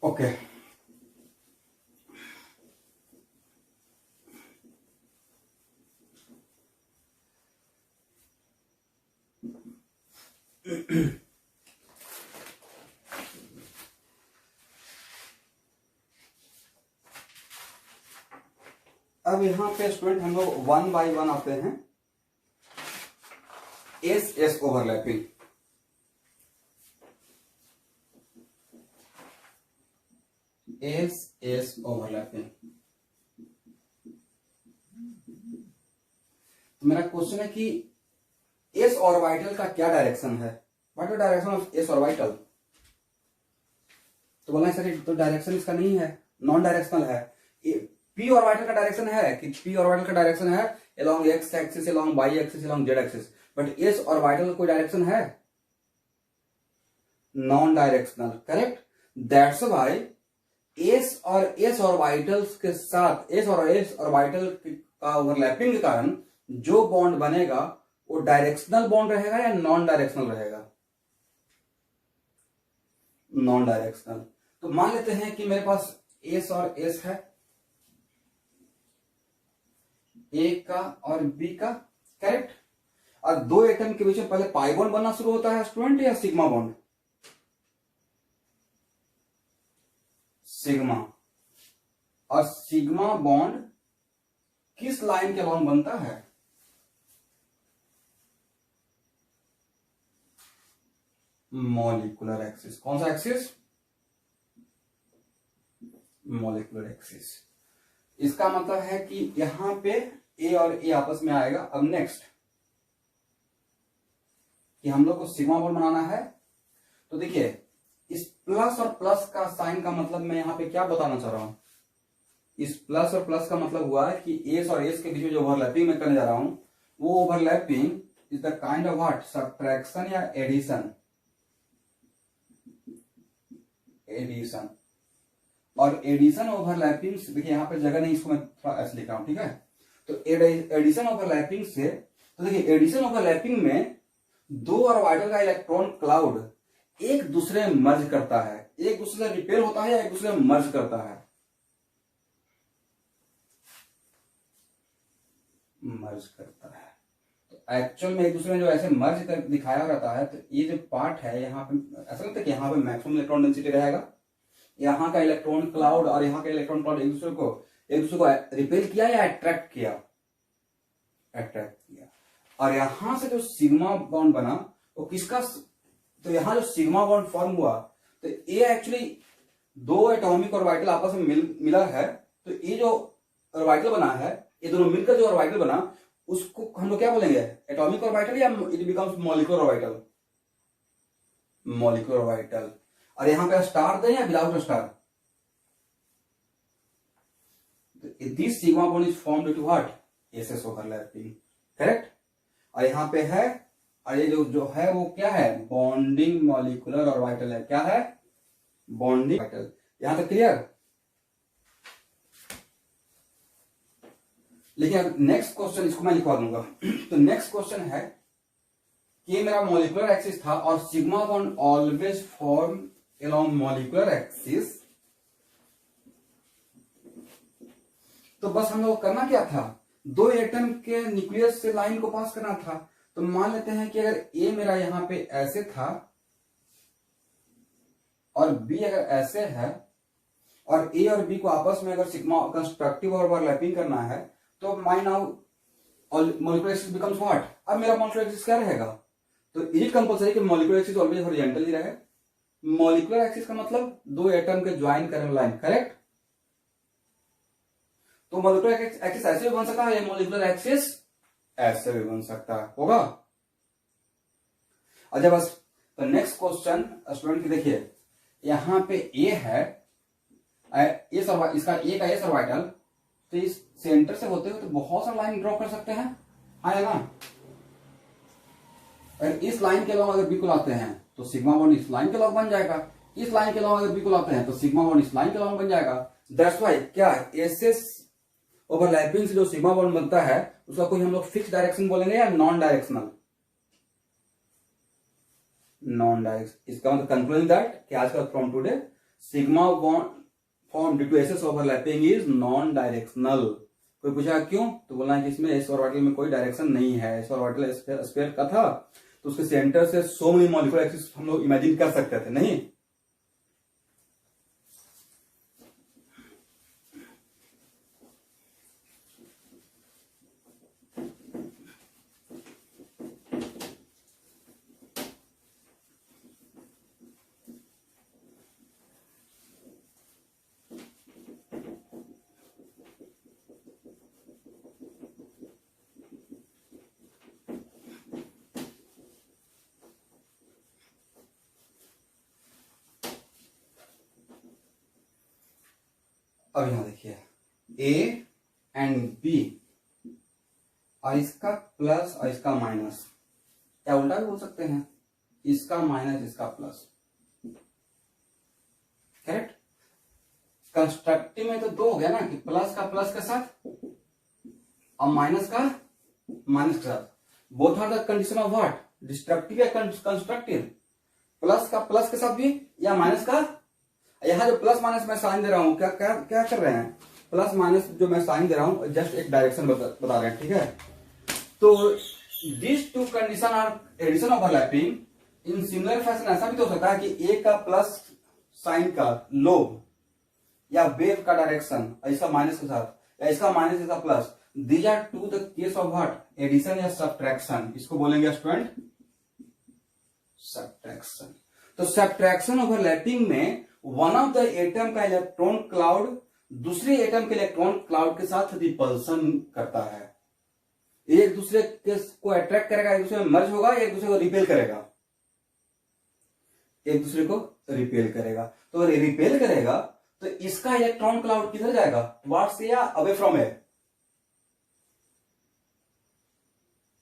ओके अब अब यहां पे स्टूडेंट हम लोग 1 बाय 1 आते हैं। S S overlapping, S S overlapping. तो मेरा क्वेश्चन है कि एस ऑर्बिटल का क्या डायरेक्शन है? What is direction of s orbital? तो बोलना सर तो डायरेक्शन इसका नहीं है, नॉन डायरेक्शनल है। पी ऑर्बिटल का डायरेक्शन है कि पी ऑर्बिटल का डायरेक्शन है along x axis, along y axis, along z axis, but s orbital का कोई डायरेक्शन है? Non directional, correct. That's why s और एस ऑर्बिटल्स के साथ, एस और एस ऑर्बिटल का ओवरलैपिंग के कारण जो बॉन्ड बनेगा वो डायरेक्शनल बॉन्ड रहेगा या नॉन डायरेक्शनल रहेगा? Non directional. तो मान लेते हैं कि मेरे पास एस और एस है, ए का और बी का, करेक्ट। और दो एटम के बीच में पहले पाई बॉन्ड बनना शुरू होता है स्टूडेंट या सिग्मा बॉन्ड? सिग्मा। और सिग्मा बॉन्ड किस लाइन के अलॉन्ग बनता है? Molecular axis. कौन सा एक्सिस? Molecular axis. इसका मतलब है कि यहां पे ए और ए आपस में आएगा। अब नेक्स्ट कि हम लोग को सिग्मा बॉन्ड बनाना है, तो देखिए इस प्लस और प्लस का साइन का मतलब मैं यहां पे क्या बताना चाह रहा हूं? इस प्लस और प्लस का मतलब हुआ है कि एस और एस के बीच में जो ओवरलैपिंग मैं करने जा रहा हूं वो overlapping is the kind of what? Subtraction या एडिशन? एडिशन। और एडिशन ओवरलैपिंग से, देखिए यहां पे जगह नहीं, इसको मैं थोड़ा ऐसे लिख रहा हूं, ठीक है। तो एडिशन ओवरलैपिंग से, तो देखिए एडिशन ओवरलैपिंग में दो ऑर्बिटल का इलेक्ट्रॉन क्लाउड एक दूसरे में मर्ज करता है, एक दूसरे से रिपेल होता है या एक दूसरे में मर्ज करता है? मर्ज करता है। तो एक्चुअल में एक दूसरे में जो ऐसे मर्ज कर दिखाया रहता है, तो ये जो पार्ट है यहाँ पे ऐसा लगता है कि यहाँ पे मैक्सिमम इलेक्ट्रॉन डेंसिटी रहेगा, यहाँ का इलेक्ट्रॉन क्लाउड और यहाँ का इलेक्ट्रॉन क्लाउड एक दूसरे को रिपेल किया या अट्रैक्ट किया? अट्रैक्ट किया। और यहां से जो सिग्मा बॉन्ड बना वो किसका? तो यहां जो सिग्मा बॉन्ड फॉर्म हुआ, तो ये एक्चुअली दो एटॉमिक ऑर्बिटल आपस में मिला है। तो ये जो ऑर्बिटल बना है, ये दोनों मिलकर जो ऑर्बिटल बना उसको हम लोग क्या बोलेंगे? एटॉमिक ऑर्बिटल या it becomes molecular orbital? Molecular orbital. और यहां पे स्टार दें या without star? This sigma bond is formed due to what? S s overlapping, correct. और यहां पे है, और ये जो है वो क्या है? बॉन्डिंग मॉलिक्यूलर ऑर्बिटल है। क्या है? Bonding orbital. यहां तक क्लियर? लेकिन नेक्स्ट क्वेश्चन, इसको मैं लिखवा दूंगा। तो नेक्स्ट क्वेश्चन है कि मेरा मॉलिक्यूलर एक्सिस था और sigma bond always form along molecular axis. तो बस हम लोग करना क्या था? दो एटम के न्यूक्लियस से लाइन को पास करना था। तो मान लेते हैं कि अगर ए मेरा यहां पे ऐसे था और बी अगर ऐसे है, और ए और बी को आपस में अगर सिग्मा कंस्ट्रक्टिव ओवरलैपिंग करना है, तो my now molecular axis becomes what? अब मेरा मॉलिक्यूलर एक्सिस क्या रहेगा? तो इज इट कंपल्सरी कि मॉलिक्यूलर एक्सिस ऑलवेज हॉरिजॉन्टल ही रहे? मॉलिक्यूलर एक्सिस का मतलब दो एटम के ज्वाइन करने लाइन, करेक्ट। तो मॉलिक्यूलर एक्सिस ऐसे भी बन सकता है या मॉलिक्यूलर एक्सिस ऐसे भी बन सकता है, होगा। अच्छा बस, तो नेक्स्ट क्वेश्चन स्टूडेंट की देखिए, यहां पे ए है, इसका ए का एस ऑर्बिटल, तो इस सेंटर से होते हुए तो बहुत सारा लाइन ड्रॉ कर सकते हैं, आएगा। अगर इस लाइन के अलॉन्ग अगर बी को लाते हैं तो सिग्मा बॉन्ड इस लाइन के अलॉन्ग बन जाएगा, इस लाइन के अलॉन्ग अगर बी को लाते हैं तो सिग्मा बॉन्ड इस लाइन के अलॉन्ग बन जाएगा। दैट्स व्हाई क्या एसएस ओवरलैपिंग से जो सिग्मा बॉन्ड बनता है उसका कोई हम लोग फिक्स डायरेक्शन बोलेंगे या नॉन डायरेक्शनल? Non direction. इसका मतलब कंक्लूजन दैट कि आजकल from today sigma bond form due to s s overlapping is non directional. कोई पूछा क्यों, तो बोलना है कि इसमें एस ऑर्बिटल में कोई डायरेक्शन नहीं है। एस ऑर्बिटल स्फीयर का था तो उसके सेंटर से सो मेनी मॉलिक्यूलर एक्सिस हम लोग इमेजिन कर सकते थे, नहीं। अब यहां देखिए ए एंड बी, और इसका प्लस और इसका माइनस, या उल्टा भी बोल सकते हैं, इसका माइनस इसका प्लस। करेक्ट। कंस्ट्रक्टिव में तो दो हो गया ना, कि प्लस का प्लस के साथ और माइनस का माइनस के साथ। Both are the condition of what, destructive या कंस्ट्रक्टिव। प्लस का प्लस के साथ भी या माइनस का। यहां जो प्लस माइनस मैं साइन दे रहा हूं, क्या क्या क्या कर रहे हैं, प्लस माइनस जो मैं साइन दे रहा हूं जस्ट एक डायरेक्शन बता रहे हैं, ठीक है। तो this two condition are addition overlapping in similar fashion. ऐसा भी तो हो सकता है कि ए का प्लस साइन का लोब या वेव का डायरेक्शन इसका माइनस के साथ, या इसका माइनस इसका plus, these are two the case of what, addition या सब्ट्रैक्शन। इसको बोलेंगे स्टूडेंट सब्ट्रैक्शन। तो सब्ट्रैक्शन ओवरलैपिंग में वन ऑफ द एटम का इलेक्ट्रॉन क्लाउड दूसरे एटम के इलेक्ट्रॉन क्लाउड के साथ रिपल्सन करता है। एक दूसरे को अट्रैक्ट करेगा, एक दूसरे में मर्ज होगा, एक दूसरे को रिपेल करेगा, एक दूसरे को रिपेल करेगा। तो अगर रिपेल करेगा तो इसका इलेक्ट्रॉन क्लाउड किधर जाएगा, टुवर्ड्स या away from A,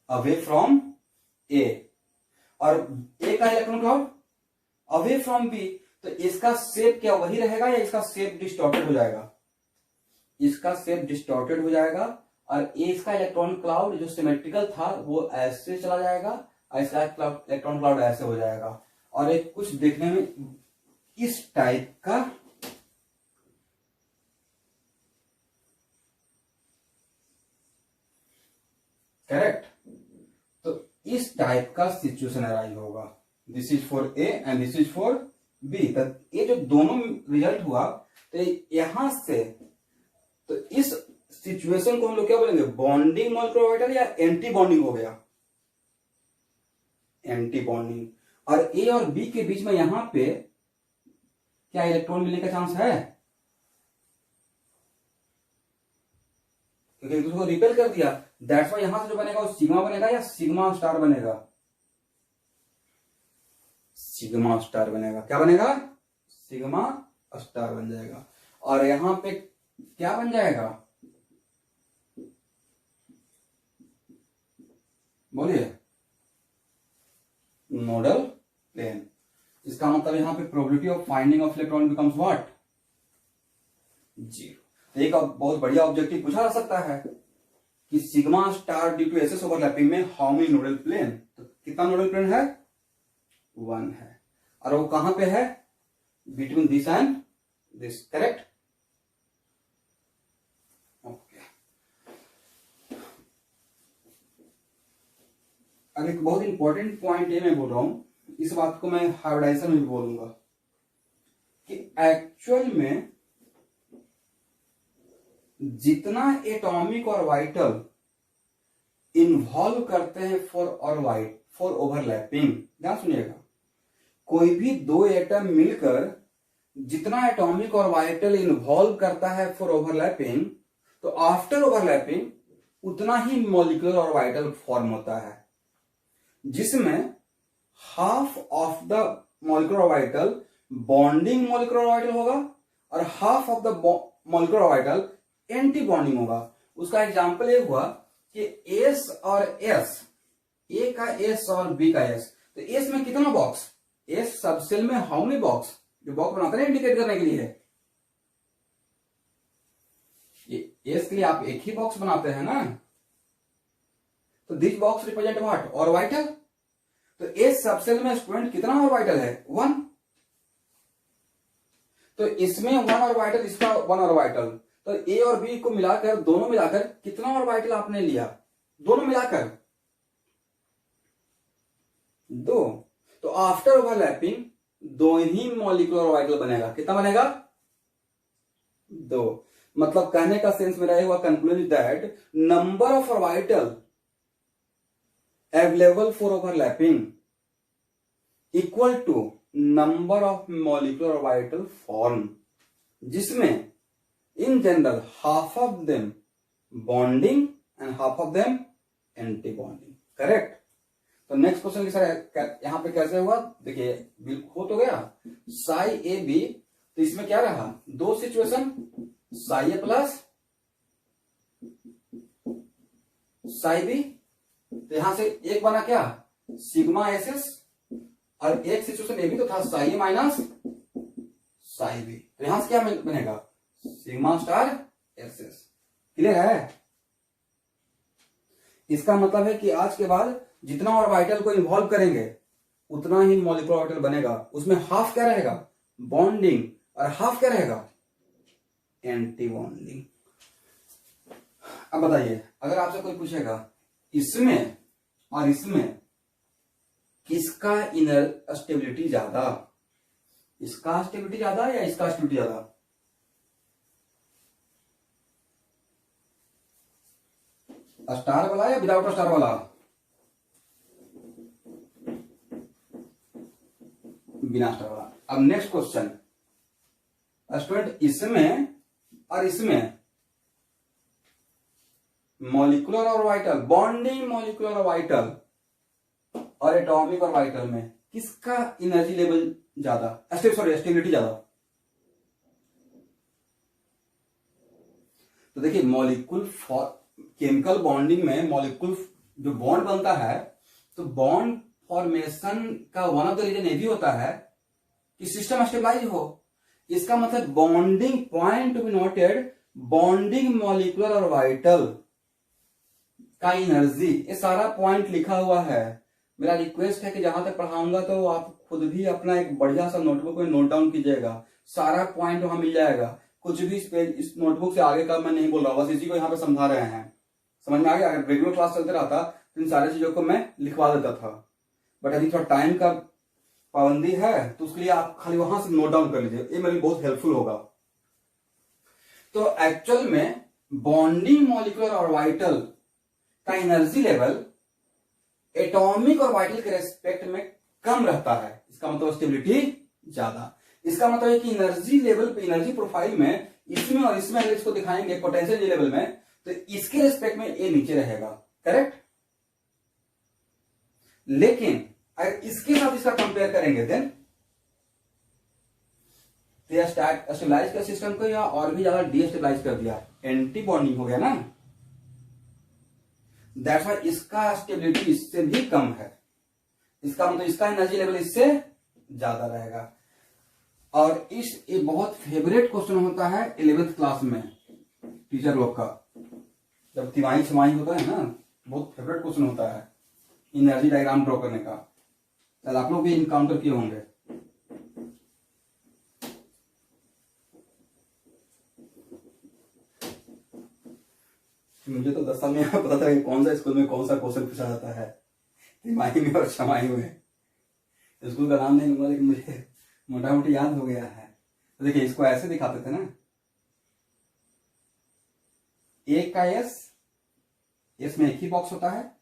away from A, और ए का electron cloud away from B. तो इसका शेप क्या वही रहेगा या इसका शेप डिस्टॉर्टेड हो जाएगा, इसका शेप डिस्टॉर्टेड हो जाएगा, और ए इसका इलेक्ट्रॉन क्लाउड जो सिमेट्रिकल था वो ऐसे चला जाएगा, और इसका इलेक्ट्रॉन क्लाउड ऐसे हो जाएगा। और एक कुछ देखने में इस टाइप का करेक्ट। तो इस टाइप का सिचुएशन अराइज होगा। This is for A and this is for B. तो ये जो दोनों रिजल्ट हुआ, तो यहां से तो इस सिचुएशन को हम लोग क्या बोलेंगे, बॉन्डिंग मॉलिक्यूलर ऑर्बिटल या एंटी बॉन्डिंग हो गया, एंटी बॉन्डिंग। और ए और बी के बीच में यहां पे क्या इलेक्ट्रॉन मिलने का चांस है, क्योंकि एक दूसरे को रिपेल कर दिया। दैट्स वाई यहां से जो बनेगा वो सिग्मा बनेगा या सिग्मा स्टार बनेगा, सिग्मा स्टार बनेगा। क्या बनेगा, सिग्मा स्टार बन जाएगा। और यहां पे क्या बन जाएगा, बोलिए, नोडल प्लेन। इसका मतलब यहां पे probability of finding of electron becomes what, 0। तो एक बहुत बढ़िया ऑब्जेक्टिव पूछा जा सकता है कि sigma star due to s s overlapping में हाउ मेनी नोडल प्लेन। तो कितना नोडल प्लेन है, 1 है। और वो कहां पे है, between this and this. Correct. Okay. अब एक बहुत इंपॉर्टेंट पॉइंट है, मैं बोल रहा हूं, इस बात को मैं हाइब्रिडाइजेशन में भी बोलूंगा कि एक्चुअल में जितना एटॉमिक और वाइटल इन्वॉल्व करते हैं फॉर ओवरलैपिंग, ध्यान सुनिएगा, कोई भी दो एटम मिलकर जितना एटॉमिक और वाइटल इन्वॉल्व करता है फॉर ओवरलैपिंग, तो आफ्टर ओवरलैपिंग उतना ही मॉलिक्यूलर और वाइटल फॉर्म होता है, जिसमें half of the molecular orbital bonding molecular orbital होगा और half of the molecular orbital anti bonding होगा। उसका एग्जांपल ये हुआ कि एस और एस, ए का एस और बी का एस। तो एस में कितना बॉक्स, एस सबसेल में हाउ मेनी बॉक्स, जो बॉक्स बनाते हैं इंडिकेट करने के लिए, एस के लिए आप एक ही बॉक्स बनाते हैं ना। तो this box represent what, orbital. तो एस सबसेल में स्टूडेंट कितना ऑर्बिटल है, 1। तो इसमें 1 ऑर्बिटल, इसका 1 ऑर्बिटल। तो ए और बी को मिलाकर, दोनों मिलाकर कितना ऑर्बिटल आपने लिया, दोनों मिलाकर 2। तो आफ्टर ओवरलैपिंग 2 ही मॉलिक्यूलर ऑर्बिटल बनेगा। कितना बनेगा, 2। मतलब कहने का सेंस मेरा हुआ conclusion that number of orbital available for overlapping equal to number of molecular orbital form, जिसमें in general half of them bonding and half of them anti bonding. Correct. तो नेक्स्ट क्वेश्चन की sir यहां पे कैसे हुआ, देखिए हो तो गया साई ए बी। तो इसमें क्या रहा, 2 situation, Sai A plus psi B. तो यहां से एक बना क्या, सिग्मा एस एस, और एक सिचुएशन ये भी तो था साई ए माइनस साई बी। तो यहां से क्या बनेगा, sigma star S S. Clear है? इसका मतलब है कि आज के बाद जितना ऑर्बिटल को इन्वॉल्व करेंगे उतना ही मॉलिक्यूलर ऑर्बिटल बनेगा। उसमें हाफ क्या रहेगा, बॉन्डिंग, और हाफ क्या रहेगा, एंटी बॉन्डिंग। अब बताइए, अगर आपसे कोई पूछेगा इसमें और इसमें किसका इनर स्टेबिलिटी ज्यादा, इसका स्टेबिलिटी ज्यादा या इसका स्टेबिलिटी ज्यादा? स्टार वाला या विदाउट स्टार वाला? बिना स्टार वाला। अब नेक्स्ट क्वेश्चन, स्टूडेंट, इसमें और इसमें molecular orbital, bonding molecular orbital और एटॉमिक ऑर्बिटल में किसका एनर्जी लेवल ज्यादा, स्टेबिलिटी ज्यादा? तो देखिए, मॉलिक्यूल केमिकल बॉन्डिंग में मॉलिक्यूल जो बॉन्ड बनता है, तो बॉन्ड फॉर्मेशन का वन ऑफ द रीजन ये भी होता है कि सिस्टम स्टेबलाइज हो। इसका मतलब bonding point to be noted, bonding molecular orbital का एनर्जी, ये सारा पॉइंट लिखा हुआ है। मेरा रिक्वेस्ट है कि जहां तक पढ़ाऊंगा तो आप खुद भी अपना एक बढ़िया सा नोटबुक में नोट डाउन कीजिएगा, सारा पॉइंट वहां मिल जाएगा। कुछ भी इस नोटबुक से आगे का मैं नहीं बोल रहा हूं, बस इसी को यहाँ पे समझा रहे हैं। समझ में आ गया? अगर रेगुलर क्लास चलते रहता तो इन सारी चीजों को मैं लिखवा देता था, बट अभी थोड़ा टाइम का पाबंदी है, तो उसके लिए आप खाली वहां से नोट डाउन कर लीजिए, ये मेरे लिए बहुत हेल्पफुल होगा। तो एक्चुअल में बॉन्डिंग मॉलिक्यूलर ऑर्बिटल का एनर्जी लेवल एटॉमिक ऑर्बिटल के रेस्पेक्ट में कम रहता है। इसका मतलब स्टेबिलिटी ज्यादा। इसका मतलब है कि एनर्जी लेवल पे, एनर्जी प्रोफाइल में इसमें और इसमें अगर इसको दिखाएंगे पोटेंशियल लेवल में, तो इसके रेस्पेक्ट में ये नीचे रहेगा। करेक्ट? लेकिन अगर इसके साथ इसका कंपेयर करेंगे देन स्टेबलाइज कर सिस्टम को, या और भी ज्यादा डीस्टेबलाइज कर दिया, एंटी बॉन्डिंग हो गया ना। दैट्स व्हाई इसका स्टेबिलिटी इससे भी कम है। इसका मतलब इसका एनर्जी लेवल इससे ज्यादा रहेगा। और ये बहुत फेवरेट क्वेश्चन होता है 11th क्लास में टीचर लोग का, जब तिमाही छमाही होता है ना, बहुत फेवरेट क्वेश्चन होता है एनर्जी डायग्राम ड्रॉ करने का। चल, आप लोग भी इनकाउंटर किए होंगे। मुझे तो 10 साल में पता था कि कौन सा स्कूल में कौन सा क्वेश्चन पूछा जाता है, तिमाही में और छमाही में। स्कूल का नाम नहीं लूंगा, लेकिन मुझे मोटा मोटी याद हो गया है। तो देखिए, इसको ऐसे दिखाते थे ना, ए का एस में एक ही बॉक्स होता है,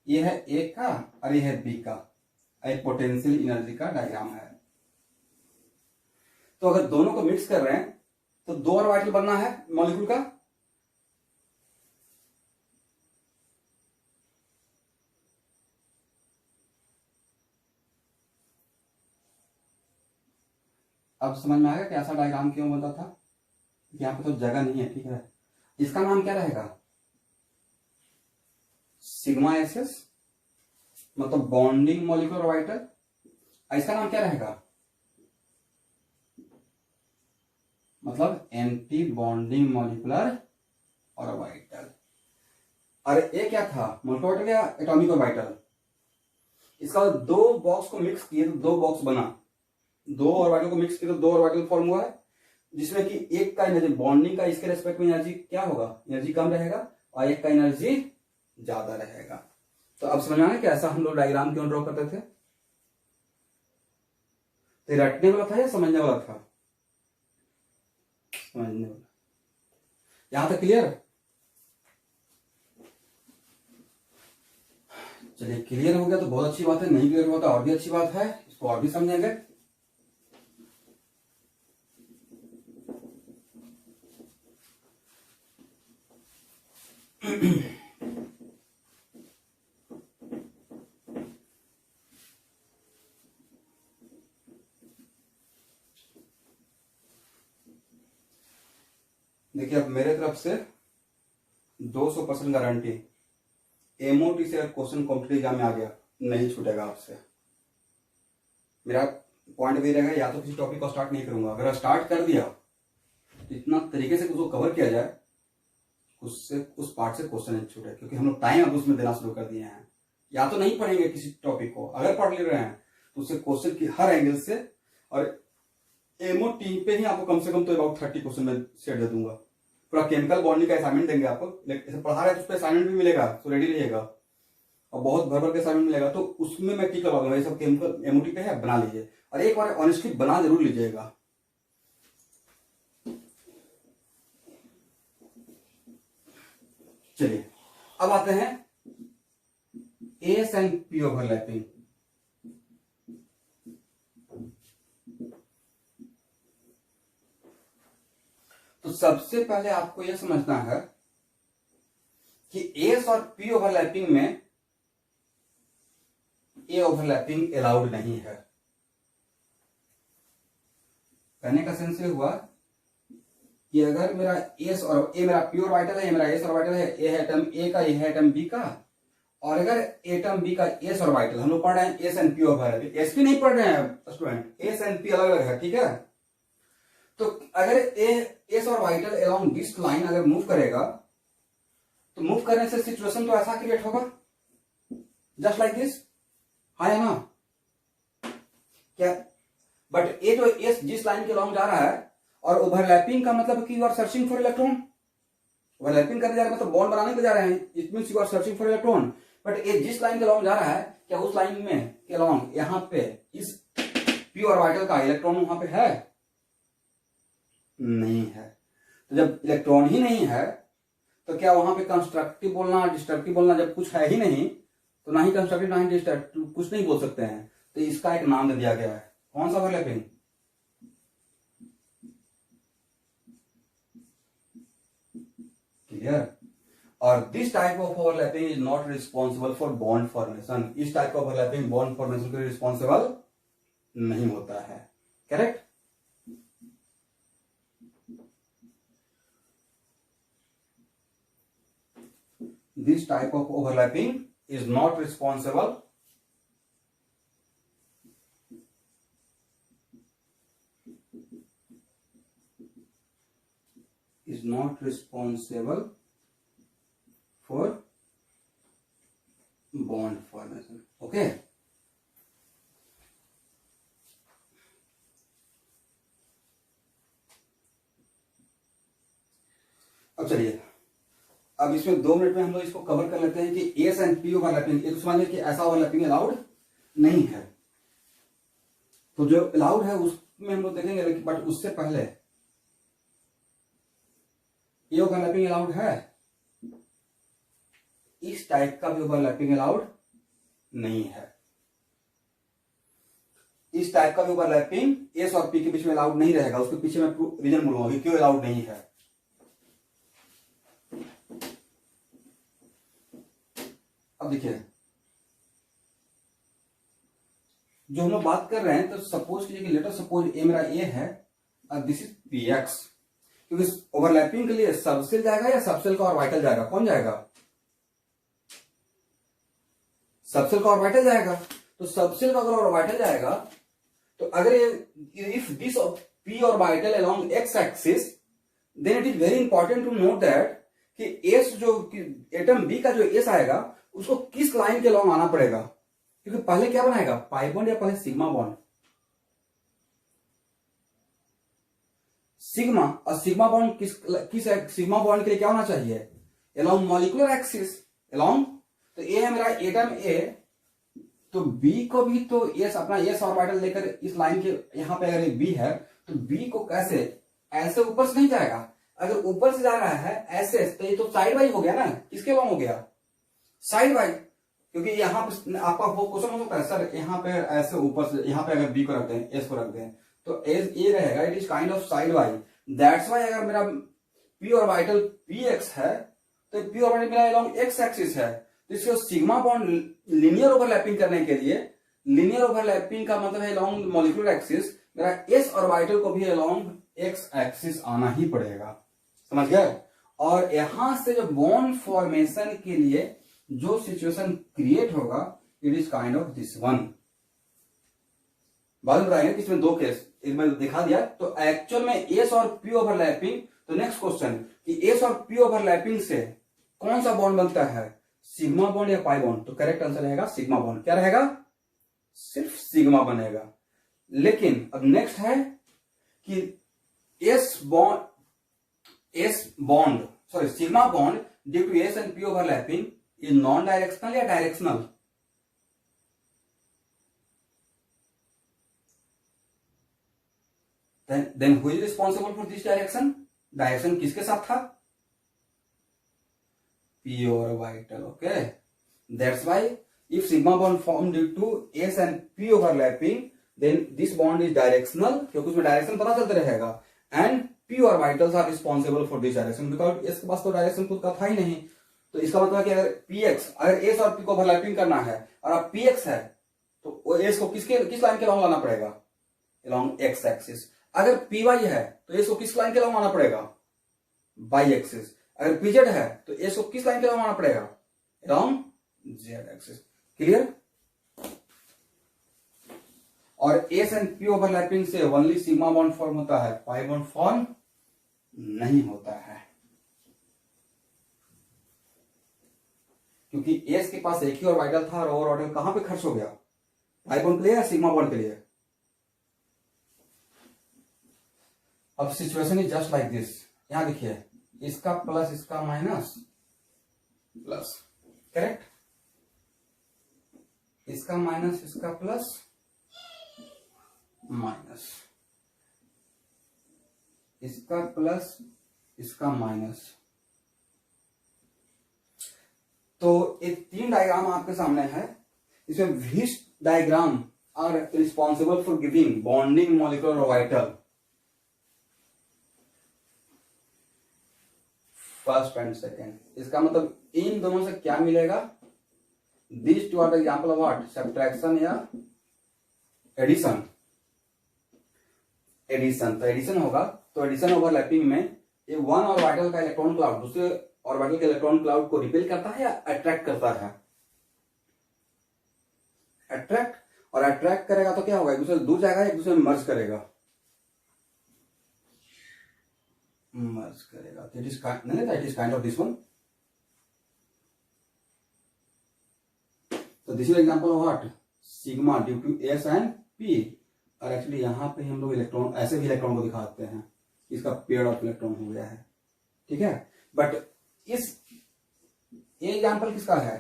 ये है ए का और ये है बी का, एक पोटेंशियल एनर्जी का डायग्राम है। तो अगर दोनों को मिक्स कर रहे हैं तो दो ऑर्बिटल बनना है मॉलिक्यूल का। अब समझ में आएगा कि ऐसा डायग्राम क्यों बनता था। यहाँ पे तो जगह नहीं है, ठीक है। इसका नाम क्या रहेगा, सिग्मा एस एस, मतलब बॉन्डिंग मॉलिक्यूलर ऑर्बिटल। इसका नाम क्या रहेगा, मतलब एंटी बॉन्डिंग मॉलिक्यूलर ऑर्बिटल। और ये क्या था, मॉलिक्यूलर ऑर्बिटल या एटॉमिक ऑर्बिटल? इसका दो बॉक्स को मिक्स किए तो दो बॉक्स बना, दो ऑर्बिटल को मिक्स किए तो दो ऑर्बिटल फॉर्म हुआ है, जिसमें कि एक का एनर्जी बॉन्डिंग का इसके रेस्पेक्ट में एनर्जी क्या होगा, एनर्जी कम रहेगा, और एक का एनर्जी ज्यादा रहेगा। तो अब समझ आना कि ऐसा हम लोग डायग्राम क्यों ड्रॉ करते थे। तो रटने वाला था या समझने वाला था? समझने वाला। यहां तक क्लियर? चलिए, क्लियर हो गया तो बहुत अच्छी बात है, नहीं क्लियर हुआ तो और भी अच्छी बात है, इसको और भी समझेंगे। देखिए अब मेरे तरफ से 200% गारंटी, एमओटी से अगर क्वेश्चन कॉम्पिटिटिव एग्जाम में आ गया नहीं छूटेगा आपसे। मेरा पॉइंट भी रहेगा, या तो किसी टॉपिक को स्टार्ट नहीं करूंगा, अगर स्टार्ट कर दिया तो इतना तरीके से उसको कवर किया जाए उससे उस पार्ट से क्वेश्चन नहीं छूटे, क्योंकि हम लोग टाइम अब उसमें देना शुरू कर दिए हैं। या तो नहीं पढ़ेंगे किसी टॉपिक को, अगर पढ़ ले रहे हैं तो उससे क्वेश्चन की हर एंगल से, और एमओ टीम पे ही आपको कम से कम तो अबाउट 30 क्वेश्चन में सेट दे दूंगा। पूरा केमिकल बॉन्डिंग का असाइनमेंट देंगे आपको, पढ़ा रहे हैं तो उस पर असाइनमेंट भी मिलेगा, तो रेडी रहिएगा, और बहुत भर भर के असाइनमेंट मिलेगा, तो उसमें मैं टिक लगा दूंगा ये सब केमिकल एमओटी पे है, बना लीजिए, और एक बार ऑनेस्टली बना जरूर लीजिएगा। चलिए अब आते हैं एस एंड पी ओवरलैपिंग। तो सबसे पहले आपको यह समझना है कि एस और पी ओवरलैपिंग में ए ओवरलैपिंग अलाउड नहीं है। कहने का सेंस ये हुआ कि अगर मेरा एस और ए मेरा प्योर वाइटल है, मेरा एस और वाइटल है, ए है एटम ए का, ये है एटम बी का, और अगर एटम बी का एस और वाइटल, हम लोग पढ़ रहे हैं S and P overlapping, S P नहीं पढ़ रहे हैं स्टूडेंट, एस एंड पी अलग अलग है, ठीक है। तो अगर एस और वाइटल अलोंग दिस लाइन अगर मूव करेगा तो मूव करने से सिचुएशन तो ऐसा क्रिएट होगा जस्ट लाइक दिस, है ना क्या। बट ये जो एस जिस लाइन के अलोंग जा रहा है, और ओवरलैपिंग का मतलब कि you are searching for electron, overlapping करने जा रहे हैं मतलब बॉन्ड बनाने को जा रहे हैं, it means you are searching for electron. But ये जिस लाइन के अलोंग जा रहा है, क्या उस लाइन में के अलोंग यहां पे इस पी और वाइटल का इलेक्ट्रॉन वहां पे है? नहीं है। तो जब इलेक्ट्रॉन ही नहीं है तो क्या वहां पे कंस्ट्रक्टिव बोलना डिस्ट्रक्टिव बोलना, जब कुछ है ही नहीं तो ना ही कंस्ट्रक्टिव ना ही डिस्ट्रक्टिव कुछ नहीं बोल सकते हैं, तो इसका एक नाम दे दिया गया है, कौन सा ओवरलैपिंग? क्लियर। और this type of overlapping is not responsible for bond formation, इस टाइप का ओवरलैपिंग बॉन्ड फॉर्मेशन के लिए रिस्पॉन्सिबल नहीं होता है, correct. This type of overlapping is not responsible for bond formation. Okay. अब चलिए, अब इसमें 2 मिनट में हम लोग इसको कवर कर लेते हैं कि एस एंड पी ओवरलैपिंग, एक समझिए कि ऐसा ओवरलैपिंग अलाउड नहीं है। तो जो अलाउड है उसमें हम लोग देखेंगे, बट उससे पहले ये ओवरलैपिंग अलाउड है, इस टाइप का भी ओवरलैपिंग अलाउड नहीं है। इस टाइप का भी ओवरलैपिंग एस और पी के बीच में अलाउड नहीं रहेगा, उसके पीछे मैं रीजन बोलूंगा कि क्यों अलाउड नहीं है। अब देखिए, जो हम लोग बात कर रहे हैं, तो सपोज कीजिए कि लेटर सपोज ए मेरा ए है और दिस इज पी एक्स, क्योंकि ओवरलैपिंग के लिए सबसेल जाएगा या सबसेल का ऑर्बिटल जाएगा, कौन जाएगा? सबसेल का ऑर्बिटल जाएगा। तो सबसेल का अगर ऑर्बिटल जाएगा तो अगर if this p orbital along x axis, then it is very important to note that कि एस जो एटम बी का जो एस आएगा उसको किस लाइन के अलोंग आना पड़ेगा, क्योंकि पहले क्या बनाएगा, पाई बॉन्ड या पहले सिग्मा बॉन्ड? सिग्मा, और सिग्मा बॉन्ड किस सिग्मा बॉन्ड के लिए क्या होना चाहिए? Along molecular axis, along. तो ए है मेरा एटम ए, तो बी को भी तो एस अपना एस ऑर्बिटल लेकर इस लाइन के यहां पे अगर बी है तो बी को कैसे, ऐसे ऊपर से नहीं जाएगा, अगर ऊपर से जा रहा है ऐसे, तो ये तो साइड वाइज हो गया ना, किसके अलोंग हो गया? Side wise. क्योंकि यहाँ पे आपका वो क्वेश्चन हो सकता है सर यहाँ पे ऐसे ऊपर से, यहाँ पे अगर बी को रख दें, एस को रख दें, तो एस ए रहेगा, it is kind of side wise. That's why अगर मेरा पी ऑर्बिटल पी एक्स है तो पी ऑर्बिटल मेरा अलोंग एक्स एक्सिस है, तो इसको सिग्मा बॉन्ड लीनियर ओवरलैपिंग करने के लिए, लीनियर ओवरलैपिंग का मतलब है अलोंग मॉलिक्यूलर एक्सिस, मेरा एस ऑर्बिटल को भी अलोंग एक्स एक्सिस आना ही पड़ेगा। समझ गए। और यहां से जो बॉन्ड फॉर्मेशन के लिए जो सिचुएशन क्रिएट होगा, it is kind of this one. बाद में बताएंगे कि इसमें दो केस मैं दिखा दिया। तो एक्चुअल में एस और पी ओवरलैपिंग, तो नेक्स्ट क्वेश्चन कि एस और पी ओवरलैपिंग से कौन सा बॉन्ड बनता है, सिग्मा बॉन्ड या पाई बॉन्ड? तो करेक्ट आंसर रहेगा सिग्मा बॉन्ड। क्या रहेगा? सिर्फ सिग्मा बनेगा। लेकिन अब नेक्स्ट है कि S bond sorry sigma bond due to S and P overlapping is non directional या directional? then who is responsible for this direction? Direction किसके साथ था? p orbital. Okay, that's why if sigma bond formed due to s and p overlapping, then this bond is directional, क्योंकि उसमें direction पता चलता रहेगा, and p orbitals are responsible for this direction because s के पास तो direction खुद का था ही नहीं। तो इसका मतलब है कि अगर px, अगर s और p को ओवरलैपिंग करना है और अब px है तो s को किस लाइन के अलॉन्ग लाना पड़ेगा? Along x axis. अगर py है तो s को किस लाइन के अलॉन्ग आना पड़ेगा? y axis. अगर pz है तो s को किस लाइन के अलॉन्ग आना पड़ेगा? Along z axis. क्लियर? और s एंड p ओवरलैपिंग से ओनली सिग्मा बॉन्ड फॉर्म होता है, पाई बॉन्ड फॉर्म नहीं होता है, क्योंकि s के पास एक ही ऑर्बिटल था और ऑर्बिटल कहां पे खर्च हो गया? पाई बॉन्ड के लिए या सिग्मा बॉन्ड के लिए? अब situation is just like this. यहां देखिए, इसका प्लस इसका माइनस प्लस, करेक्ट? इसका माइनस इसका प्लस माइनस, इसका प्लस इसका माइनस। तो ये तीन डायग्राम आपके सामने है। इसमें which diagram are responsible for giving bonding molecular orbital? First and second. इसका मतलब इन दोनों से क्या मिलेगा? This two are the example of what? Subtraction या एडिशन? एडिशन। तो एडिशन होगा, तो एडिशन ओवरलैपिंग में ये वन ऑर्बिटल का इलेक्ट्रॉन क्लाउड दूसरे ऑर्बिटल के इलेक्ट्रॉन क्लाउड को रिपेल करता है या अट्रैक्ट करता है? अट्रैक्ट। और अट्रैक्ट करेगा तो क्या होगा? एक दूसरे से दूर जाएगा, एक दूसरे में मर्ज करेगा, मर्ज करेगा। It is kind of this one. तो this is example of what? Sigma due to S and P. और एक्चुअली यहां पे हम लोग इलेक्ट्रॉन, ऐसे भी इलेक्ट्रॉन को दिखाते हैं, इसका पेयर ऑफ इलेक्ट्रॉन हो गया है, ठीक है। बट इस एग्जांपल किसका है?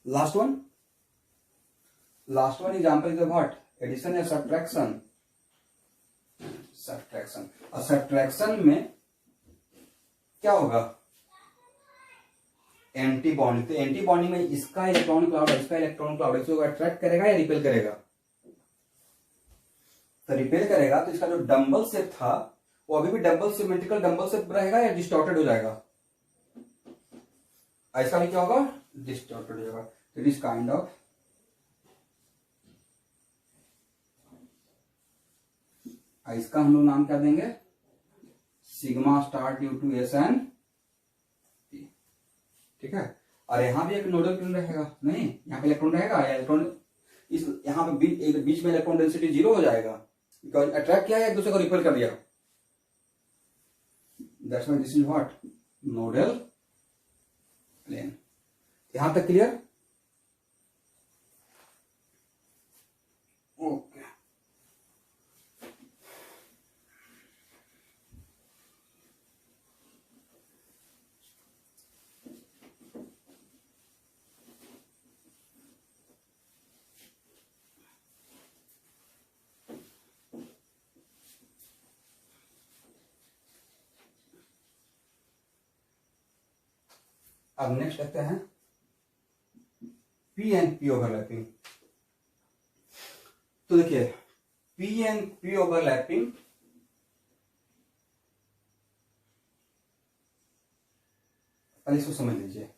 Last one. Last one example is what? Addition या सब्ट्रैक्शन? सब्ट्रैक्शन। और सब्ट्रैक्शन में क्या होगा? Anti bonding. तो एंटी बॉन्डिंग में इसका इलेक्ट्रॉन क्लाउड इसका इलेक्ट्रॉन क्लाउड इसको अट्रैक्ट करेगा या रिपेल करेगा? तो रिपेल करेगा। तो इसका जो डंबल शेप था वो अभी भी डबल सिमेट्रिकल डंबल शेप रहेगा या डिस्टॉर्टेड हो जाएगा? ऐसा भी क्या होगा? डिस्टॉर्टेड हो जाएगा। इट इज काइंड ऑफ इसका हम लोग नाम क्या देंगे? Sigma star due to s and p, ठीक है। और यहां भी एक नोडल इलेक्ट्रॉन रहेगा, नहीं यहां पे इलेक्ट्रॉन रहेगा या इलेक्ट्रॉन इस यहां पे बीच में इलेक्ट्रॉन डेंसिटी 0 हो जाएगा, बिकॉज अट्रैक्ट किया है, एक दूसरे को रिपेल कर दिया। That's why this is what? Nodal plane. यहां तक क्लियर? ओके। अब नेक्स्ट देखते हैं पी एंड पी ओवरलैपिंग। तो देखिए पी एंड पी ओवरलैपिंग पहले इसको समझ लीजिए।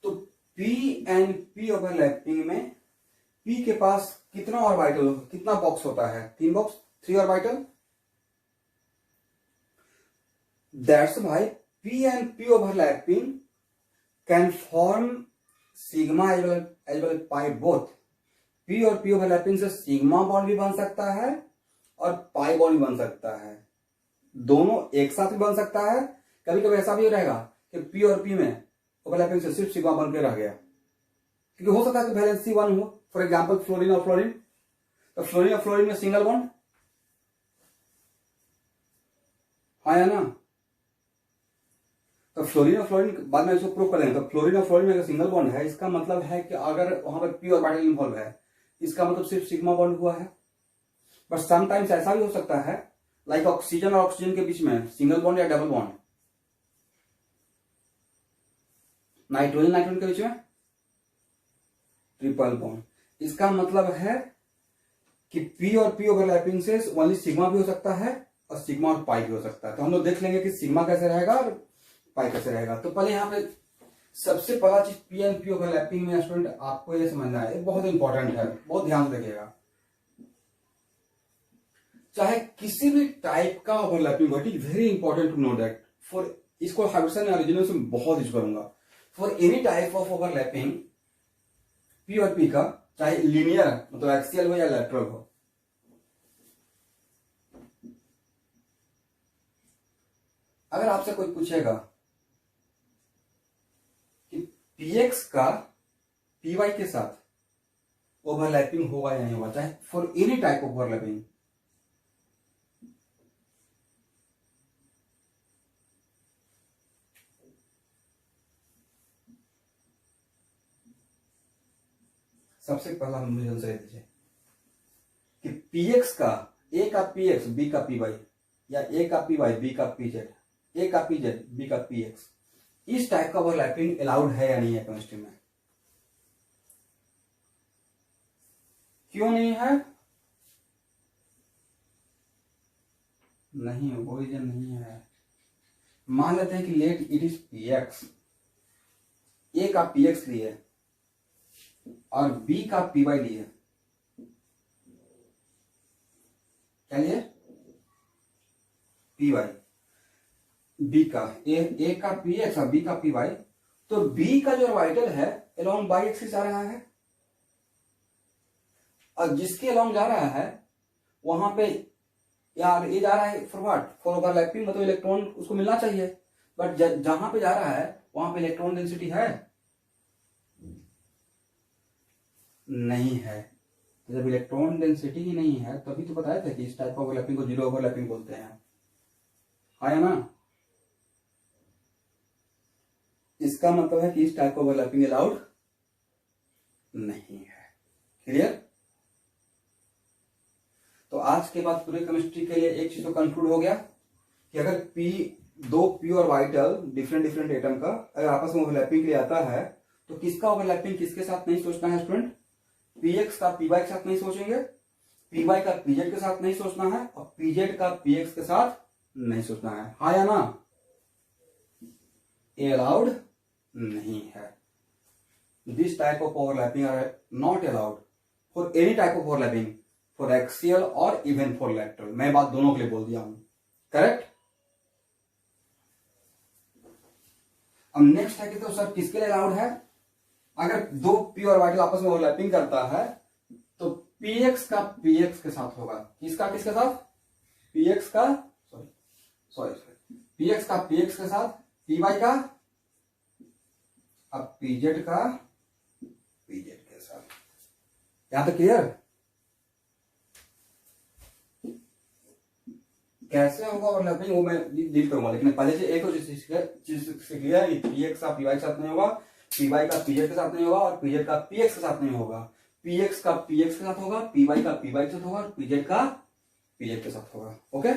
तो पी एंड पी ओवरलैपिंग में पी के पास कितना ऑर्बिटल, कितना बॉक्स होता है? 3 box, 3 orbital. That's why p and P overlapping can form sigma as well pi both. P और पी ओवरलैपिंग से सिग्मा बॉन्ड भी बन सकता है और पाई बॉन्ड भी बन सकता है, दोनों एक साथ भी बन सकता है। कभी कभी ऐसा भी रहेगा कि पी और पी में ओवरलैपिंग से सिर्फ सिग्मा बन के रह गया, क्योंकि हो सकता है कि वैलेंसी वन हो। फॉर एग्जांपल फ्लोरीन और फ्लोरीन, तो फ्लोरीन और फ्लोरीन में सिंगल बॉन्ड, हाँ या ना। तो फ्लोरीन और फ्लोरीन बाद में इसको प्रूव कर देंगे। तो फ्लोरीन और फ्लोरीन में अगर सिंगल बॉन्ड है, इसका मतलब है कि अगर वहां पर पी ऑर्बिटल इन्वॉल्व है, इसका मतलब सिर्फ सिग्मा बॉन्ड हुआ है। बट समटाइम्स ऐसा भी हो सकता है लाइक ऑक्सीजन और ऑक्सीजन के बीच में सिंगल बॉन्ड या डबल बॉन्ड, नाइट्रोजन नाइट्रोजन के बीच में ट्रिपल बॉन्ड। इसका मतलब है कि पी और पी ओवरलैपिंग से ओनली सिग्मा भी हो सकता है और सिग्मा और पाई भी हो सकता है। तो हम लोग देख लेंगे कि सिग्मा कैसे रहेगा और पाई कैसे रहेगा। तो पहले यहाँ पे सबसे पहला चीज पी एंड पी ओवरलैपिंग में स्टूडेंट आपको ये समझना है, बहुत इंपॉर्टेंट है, बहुत ध्यान से रखिएगा। चाहे किसी भी टाइप का ओवरलैपिंग हो, it is very important to know that. For इसको हाइड्रोजन या ओरिजिनल से बहुत यूज करूंगा। For any type of overlapping p और पी का, चाहे लीनियर मतलब एक्सियल हो या लैटरल हो, अगर आपसे कोई पूछेगा कि पीएक्स का पीवाई के साथ ओवरलैपिंग होगा या नहीं होगा, चाहे for any type of overlapping, सबसे पहला हम मुझे आंसर दीजिए कि पीएक्स का, ए का पीएक्स बी का पीवाई, या ए का पीवाई बी का पीजेड, ए का पीजेड बी का पीएक्स, इस टाइप का ओवरलैपिंग अलाउड है या नहीं है केमिस्ट्री में? क्यों नहीं है? नहीं, वो रीजन नहीं है। मान लेते हैं कि लेट इट इज पीएक्स, ए का पीएक्स लिए और बी का पीवाई लिए, क्या लिए? पीवाई। बी का ए का पीएक्स और बी का पीवाई, तो बी का जो ऑर्बिटल है अलोंग बाई एक्सिस जा रहा है, और जिसके अलोंग जा रहा है वहां पे यार ये जा रहा है फॉर व्हाट? फॉर ओवरलैपिंग, मतलब इलेक्ट्रॉन उसको मिलना चाहिए। बट जहां पे जा रहा है वहां पे इलेक्ट्रॉन डेंसिटी है? नहीं है। जब इलेक्ट्रॉन डेंसिटी ही नहीं है तभी तो बताया था कि इस टाइप ऑफ ओवरलैपिंग को जीरो ओवरलैपिंग बोलते हैं, हाँ या ना। इसका मतलब है कि इस टाइप ऑफ ओवरलैपिंग अलाउड नहीं है। क्लियर? तो आज के बाद पूरे केमिस्ट्री के लिए एक चीज तो कंक्लूड हो गया कि अगर दो pure orbital different different atom का अगर आपस में ओवरलैपिंग के लिए आता है, तो किसका ओवरलैपिंग किसके साथ नहीं सोचना है स्टूडेंट? पीएक्स का पीवाई के साथ नहीं सोचेंगे, पीवाई का पीजेड के साथ नहीं सोचना है, और पीजेड का पीएक्स के साथ नहीं सोचना है, हाँ या ना। ये अलाउड नहीं है। This type of overlapping are not allowed for any type of overlapping, for axial और इवन फॉर लैटरल। मैं बात दोनों के लिए बोल दिया हूं, करेक्ट। अब नेक्स्ट है कि तो सर किसके लिए अलाउड है? अगर दो प्योर ऑर्बिटल आपस में ओवरलैपिंग करता है तो पीएक्स का पीएक्स के साथ होगा। किसका किसके साथ? पीएक्स का सॉरी पीएक्स का पीएक्स के साथ, पीवाई का, अब पीजेड का पीजेड के साथ। यहां तक क्लियर? कैसे होगा ओवरलैपिंग वो मैं डील करूंगा, लेकिन पहले से एक तो चीज से क्लियर है कि पीएक्स का पीवाई के साथ नहीं होगा, पीवाई का पीजेड के साथ नहीं होगा, और पीजेड का पीएक्स के साथ नहीं होगा। पीएक्स का पीएक्स के साथ होगा, पीवाई का पीवाई के साथ होगा, और पीजेड का पीजेड के साथ होगा। ओके,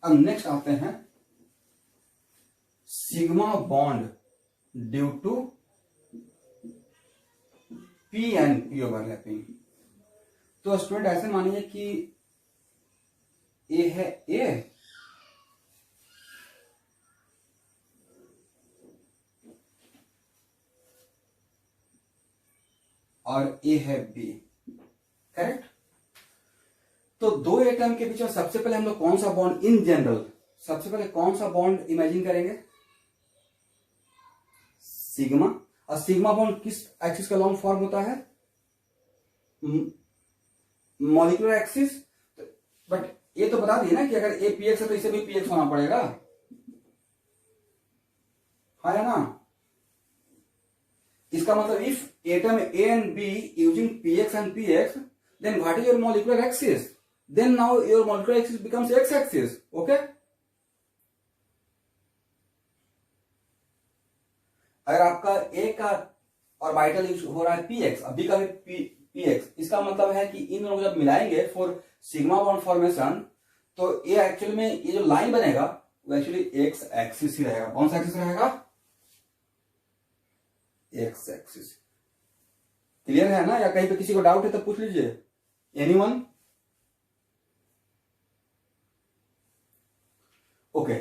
अब नेक्स्ट आते हैं sigma bond due to P and P overlapping. तो स्टूडेंट ऐसे मानिए कि ए है ए और ए है बी, तो दो एटम के बीच में सबसे पहले हम लोग कौन सा बॉन्ड इन जनरल, सबसे पहले कौन सा बॉन्ड इमेजिन करेंगे? सिग्मा। और सिग्मा बॉन्ड किस एक्सिस का लॉन्ग फॉर्म होता है? Molecular axis. बट ये तो बता दिए ना कि अगर ए पीएक्स है तो इसे भी पीएक्स होना पड़ेगा, है ना? इसका मतलब if atom A and be using px and px, then what is your molecular axis? Then now your molecular axis becomes x axis. Okay? अगर आपका ए का ऑर्बिटल यूज हो रहा है px और b का भी px, इसका मतलब है कि इन दोनों को जब मिलाएंगे फॉर सिग्मा बॉन्ड फॉर्मेशन, तो ये एक्चुअली में ये जो लाइन बनेगा वो एक्चुअली एक्स एक्सिस ही रहेगा। कौन सा एक्सिस रहेगा? X axis. क्लियर है ना? या कहीं पे किसी को डाउट है तो पूछ लीजिए। एनीवन? ओके,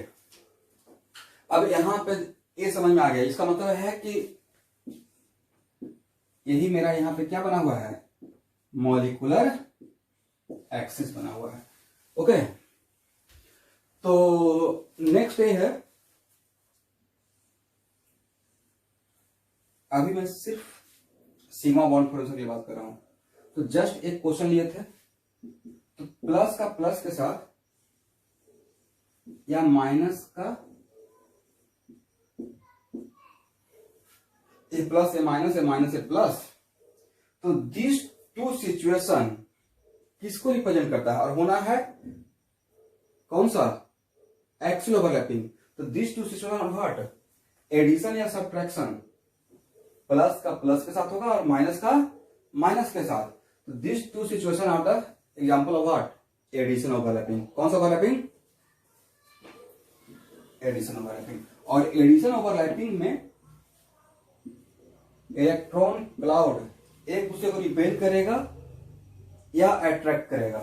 अब यहां पे ये समझ में आ गया। इसका मतलब है कि यही मेरा यहां पे क्या बना हुआ है? मॉलिक्यूलर एक्सिस बना हुआ है। ओके, तो नेक्स्ट ये है, अभी मैं सिर्फ सिग्मा बॉन्ड फॉर्मेशन की बात कर रहा हूं। तो जस्ट एक क्वेश्चन लिए थे, तो प्लस का प्लस के साथ या माइनस का A plus A minus A plus, तो दिस टू सिचुएशन किसको रिप्रेजेंट करता है? और होना है कौन सा? Axial overlapping. तो this two situation what? Addition या सब्ट्रैक्शन? प्लस का प्लस के साथ होगा और माइनस का माइनस के साथ। तो this two situation are the example of what? Addition overlapping. कौन सा ओवरलैपिंग? Addition overlapping. और एडिशन ओवरलैपिंग में इलेक्ट्रॉन क्लाउड एक दूसरे को रिपेल करेगा या अट्रैक्ट करेगा?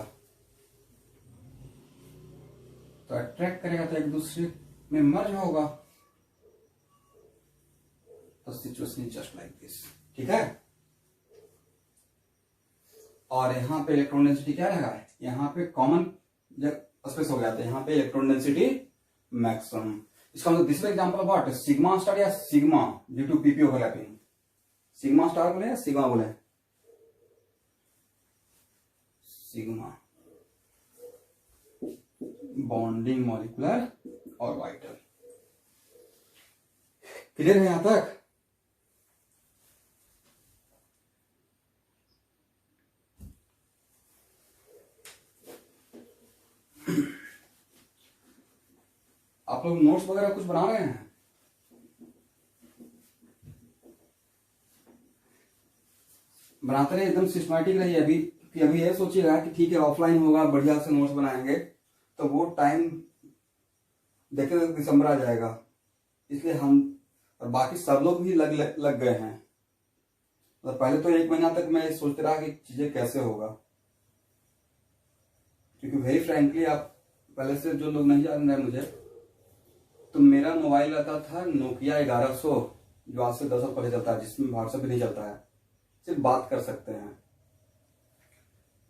तो अट्रैक्ट करेगा तो एक दूसरे में मर्ज होगा। तो सिचुएशन जस्ट लाइक दिस, ठीक है? और यहां पे इलेक्ट्रॉन डेंसिटी क्या रहेगा? यहां पे कॉमन जब स्पेस हो गया तो यहां पे इलेक्ट्रॉन डेंसिटी मैक्सिमम। इसका मतलब this example of what? Sigma star या sigma due to PP overlapping. Sigma star बोले या सिग्मा बोले? Sigma bonding molecular orbital. Clear है यहां तक? आप लोग नोट्स वगैरह कुछ बना रहे हैं? बनाते रहे, एकदम सिस्टमैटिक रहिए। अभी ये सोचिएगा कि ठीक है ऑफलाइन होगा, बढ़िया से नोट्स बनाएंगे, तो वो टाइम देखे दिसंबर आ जाएगा। इसलिए हम और बाकी सब लोग भी लग गए हैं। तो पहले तो 1 महीना तक मैं सोचते रहा कि चीजें कैसे होगा, क्योंकि वेरी फ्रैंकली आप पहले से जो लोग नहीं जान रहे मुझे, तो मेरा मोबाइल रहता था नोकिया 1100, जो आज से 10 साल पहले चलता है, जिसमें व्हाट्सएप भी नहीं चलता है, सिर्फ बात कर सकते हैं,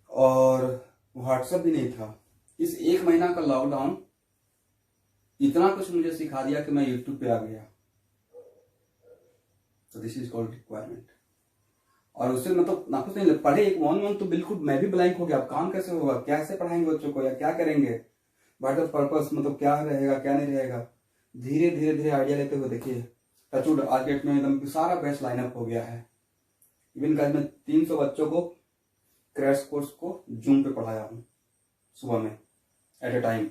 और व्हाट्सएप भी नहीं था। इस 1 महीना का लॉकडाउन इतना कुछ मुझे सिखा दिया कि मैं यूट्यूब पे आ गया। तो दिस इज कॉल्ड रिक्वायरमेंट। और उससे मतलब ना कुछ नहीं पढ़े, 1 मंथ तो बिल्कुल मैं भी ब्लैंक हो गया। अब काम कैसे होगा, कैसे पढ़ाएंगे बच्चों को, या क्या करेंगे, व्हाट द पर्पस, मतलब क्या रहेगा क्या नहीं रहेगा। धीरे धीरे आइडिया लेते हुए देखिए टचवुड आज डेट में एकदम सारा बेस्ट लाइनअप हो गया है। इवन कल मैं 300 बच्चों को क्रैश कोर्स को जूम पे पढ़ाया हूं सुबह में एट ए टाइम।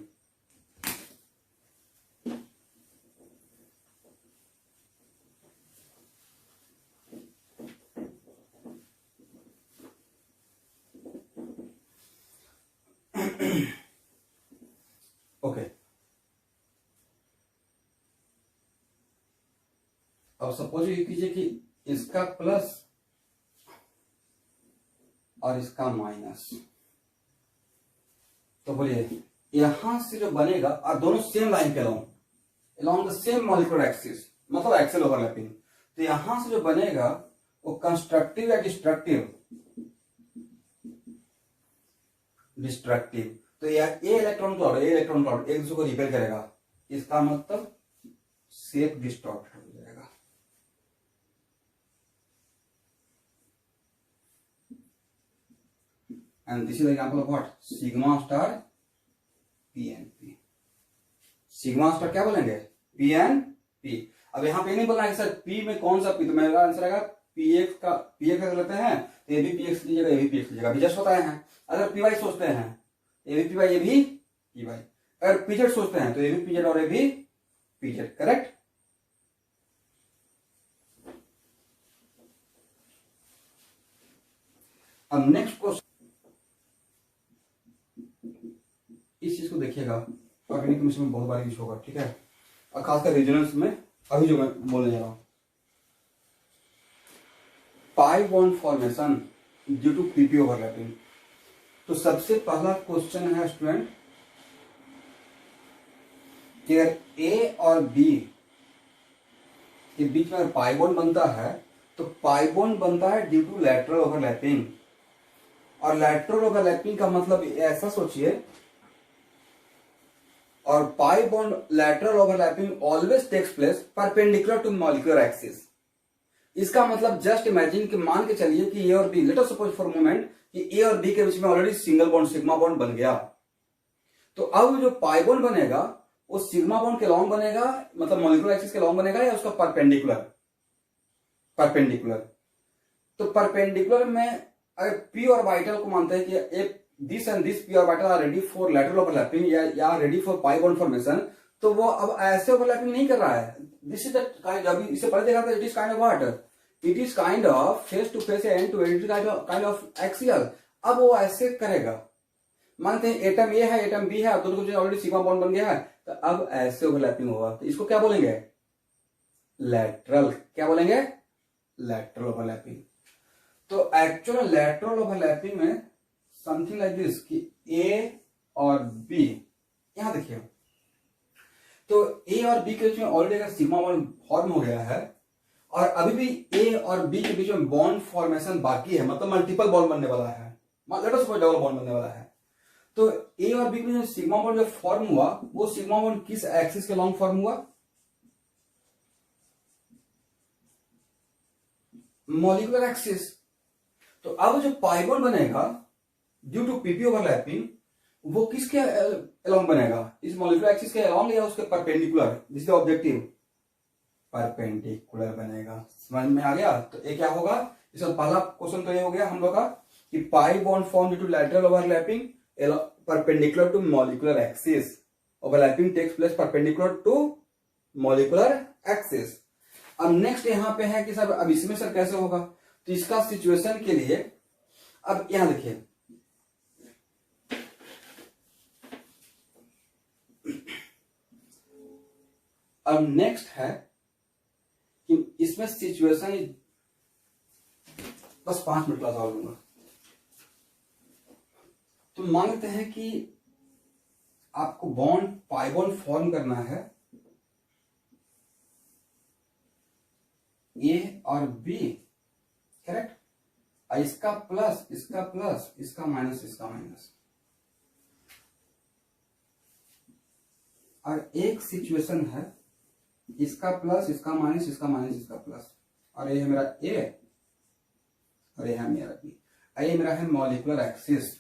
ओके, अब सपोज ये कीजिए कि इसका प्लस और इसका माइनस, तो बोलिए यहां से जो बनेगा, और दोनों सेम लाइन पे along the same molecular axis, मतलब एक्सियल ओवरलैपिंग, तो यहां से जो बनेगा वो कंस्ट्रक्टिव या डिस्ट्रक्टिव? डिस्ट्रक्टिव। तो यार ए इलेक्ट्रॉन क्लाउड एक दूसरे को रिपेल करेगा, इसका मतलब शेप डिस्टॉर्ट हो जाएगा। And this is example of what, sigma star p and p. Sigma star क्या बोलेंगे, पी एन पी। अब यहाँ पे नहीं बोलना है सर पी में कौन सा पी, तो मेरा आंसर आएगा पी एक्स का, पी एक्स अगर लेते हैं तो ये भी पी एक्स लीजिएगा, ये भी पी एक्स लीजिएगा, अभी जस्ट बताए हैं। अगर पी वाई सोचते हैं, ये भी पी वाई, ये भी पी वाई। अगर पीजेड सोचते हैं तो ये भी पीजेड और ये भी पीजेड, करेक्ट। अब नेक्स्ट क्वेश्चन, इस चीज को देखिएगा, ऑर्गेनिक केमिस्ट्री में बहुत बार यूज होगा, ठीक है, और खासकर रेजोनेंस में अभी जो मैं बोलने जा रहा हूं। Pi bond formation due to PP overlapping. तो सबसे पहला क्वेश्चन है स्टूडेंट कि अगर ए और बी के बीच में पाई बॉन्ड बनता है तो पाई बॉन्ड बनता है ड्यू टू लैटरल ओवरलैपिंग। और लैटरल ओवरलैपिंग का मतलब ऐसा सोचिए, और pi bond lateral overlapping always takes place perpendicular to molecular axis. इसका मतलब जस्ट इमेजिन कि मान के चलिए कि ए और B, let us suppose for moment कि ए और बी के बीच में already single bond sigma bond बन गया, तो अब जो पाई बॉन्ड बनेगा वो सिग्मा बॉन्ड के लॉन्ग बनेगा, मतलब मॉलिक्यूलर एक्सिस के लॉन्ग बनेगा, या उसका परपेंडिकुलर। तो परपेंडिकुलर में अगर पी और वाइटल को मानते हैं कि एक this and this P orbital are ready for lateral overlapping या ready for pi bond formation, तो वो अब ऐसे ओवरलैपिंग नहीं कर रहा है। दिस इज द काइंड, अभी इससे पहले देखा था, it is kind of what, it is kind of face to face end to end, kind of axial. अब वो ऐसे करेगा, मानते हैं एटम ए है एटम बी है, दोनों को ऑलरेडी सिग्मा बॉन्ड बन गया है, तो अब ऐसे ओवरलैपिंग होगा, तो इसको क्या बोलेंगे, लैटरल। क्या बोलेंगे, लैटरल ओवरलैपिंग। तो एक्चुअल लैटरल ओवरलैपिंग में समथिंग लाइक दिस कि ए और बी, यहां देखिए, तो ए और बी के बीच में ऑलरेडी अगर सिग्मा बॉन्ड फॉर्म हो गया है और अभी भी ए और बी के बीच में बॉन्ड फॉर्मेशन बाकी है, मतलब मल्टीपल बॉन्ड बनने वाला है, late us suppose double bond बनने वाला है, तो ए और बी के बीच में सिग्मा बॉन्ड जो फॉर्म हुआ वो सिग्मा बॉन्ड किस एक्सिस के लॉन्ग फॉर्म हुआ, मॉलिक्यूलर एक्सिस। तो अब जो पाई बॉन्ड बनेगा ड्यू टू पीपी ओवरलैपिंग वो किसके अलोंग बनेगा, इस मॉलिक्यूलर एक्सिस के अलोंग या उसके perpendicular, this is the objective, perpendicular बनेगा। समझ में आ गया। तो ये क्या होगा, इसका पहला क्वेश्चन तो ये हो गया हम लोग का कि pi bond form due to lateral overlapping perpendicular to molecular axis, overlapping takes place perpendicular to molecular axis. अब नेक्स्ट यहां पे है कि सर अब इसमें सर कैसे होगा, तो इसका सिचुएशन के लिए अब यहां देखिए, अब नेक्स्ट है कि इसमें सिचुएशन, बस 5 मिनट क्लास और लूंगा। तो मानते हैं कि आपको बॉन्ड पाई बॉन्ड फॉर्म करना है ए और बी, करेक्ट, इसका प्लस इसका प्लस इसका माइनस इसका माइनस, और एक सिचुएशन है इसका प्लस इसका माइनस इसका माइनस इसका प्लस, और ये है मेरा ए और ये है मेरा बी, ये मेरा है मॉलिक्यूलर एक्सिस,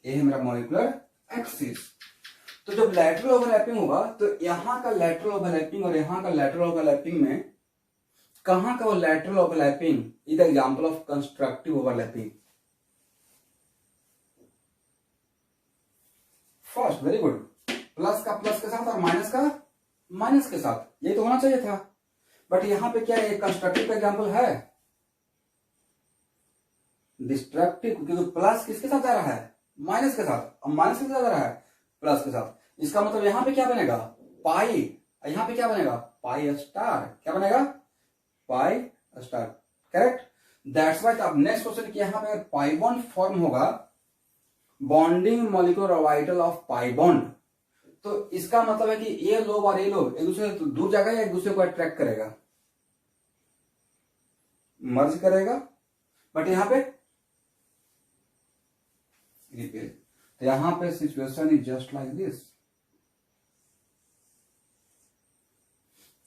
ये है मेरा मॉलिक्यूलर एक्सिस। तो जब लैटरल ओवरलैपिंग होगा तो यहां का लैटरल ओवरलैपिंग और यहां का लैटरल ओवरलैपिंग में कहां का वो lateral overlapping is the example of constructive overlapping. First, very good, plus का प्लस के साथ और माइनस का माइनस के साथ, ये तो होना चाहिए था, बट यहां पे क्या है, कंस्ट्रक्टिव का एग्जांपल है, डिस्ट्रक्टिव, क्योंकि प्लस किसके साथ जा रहा है, माइनस के साथ, और माइनस किसके साथ जा रहा है, प्लस के साथ। इसका मतलब यहां पे क्या बनेगा, पाई, यहां पे क्या बनेगा, पाई स्टार, क्या बनेगा, pi star, correct. That's Y अब नेक्स्ट क्वेश्चन कि यहां पे पाई बॉन्ड फॉर्म होगा, bonding molecular orbital of pi bond, तो इसका मतलब है कि ए लोब और ए लोब एक दूसरे से दूर जाएगा या एक दूसरे को अट्रैक्ट करेगा, मर्ज करेगा, बट यहां पे रिपेल। तो यहां पे situation is just like this.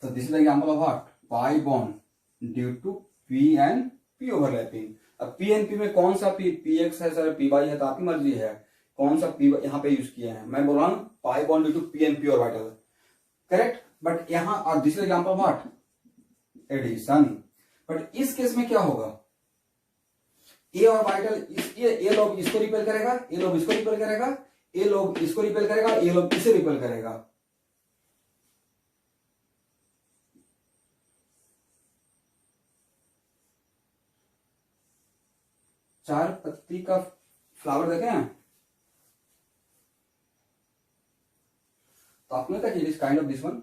तो this is example of what, pi bond due to P and P overlapping. अब पी एंड पी में कौन सा पी, पी एक्स है सर, पी वाई है, तो आपकी मर्जी है कौन सा पी यहाँ पे यूज किया है। मैं बोल रहा हूं pi bond due to P and p orbital, correct. But यहां और this is example what, addition. But इस केस में क्या होगा, ए ऑर्बिटल ए लोग इसको रिपेल करेगा, ए लोग इसको रिपेल करेगा, ए लोग इसको रिपेल करेगा, ए लोग इसे रिपेल करेगा। चार पत्ती का फ्लावर देखे हैं तो आपने क्या is kind of this one.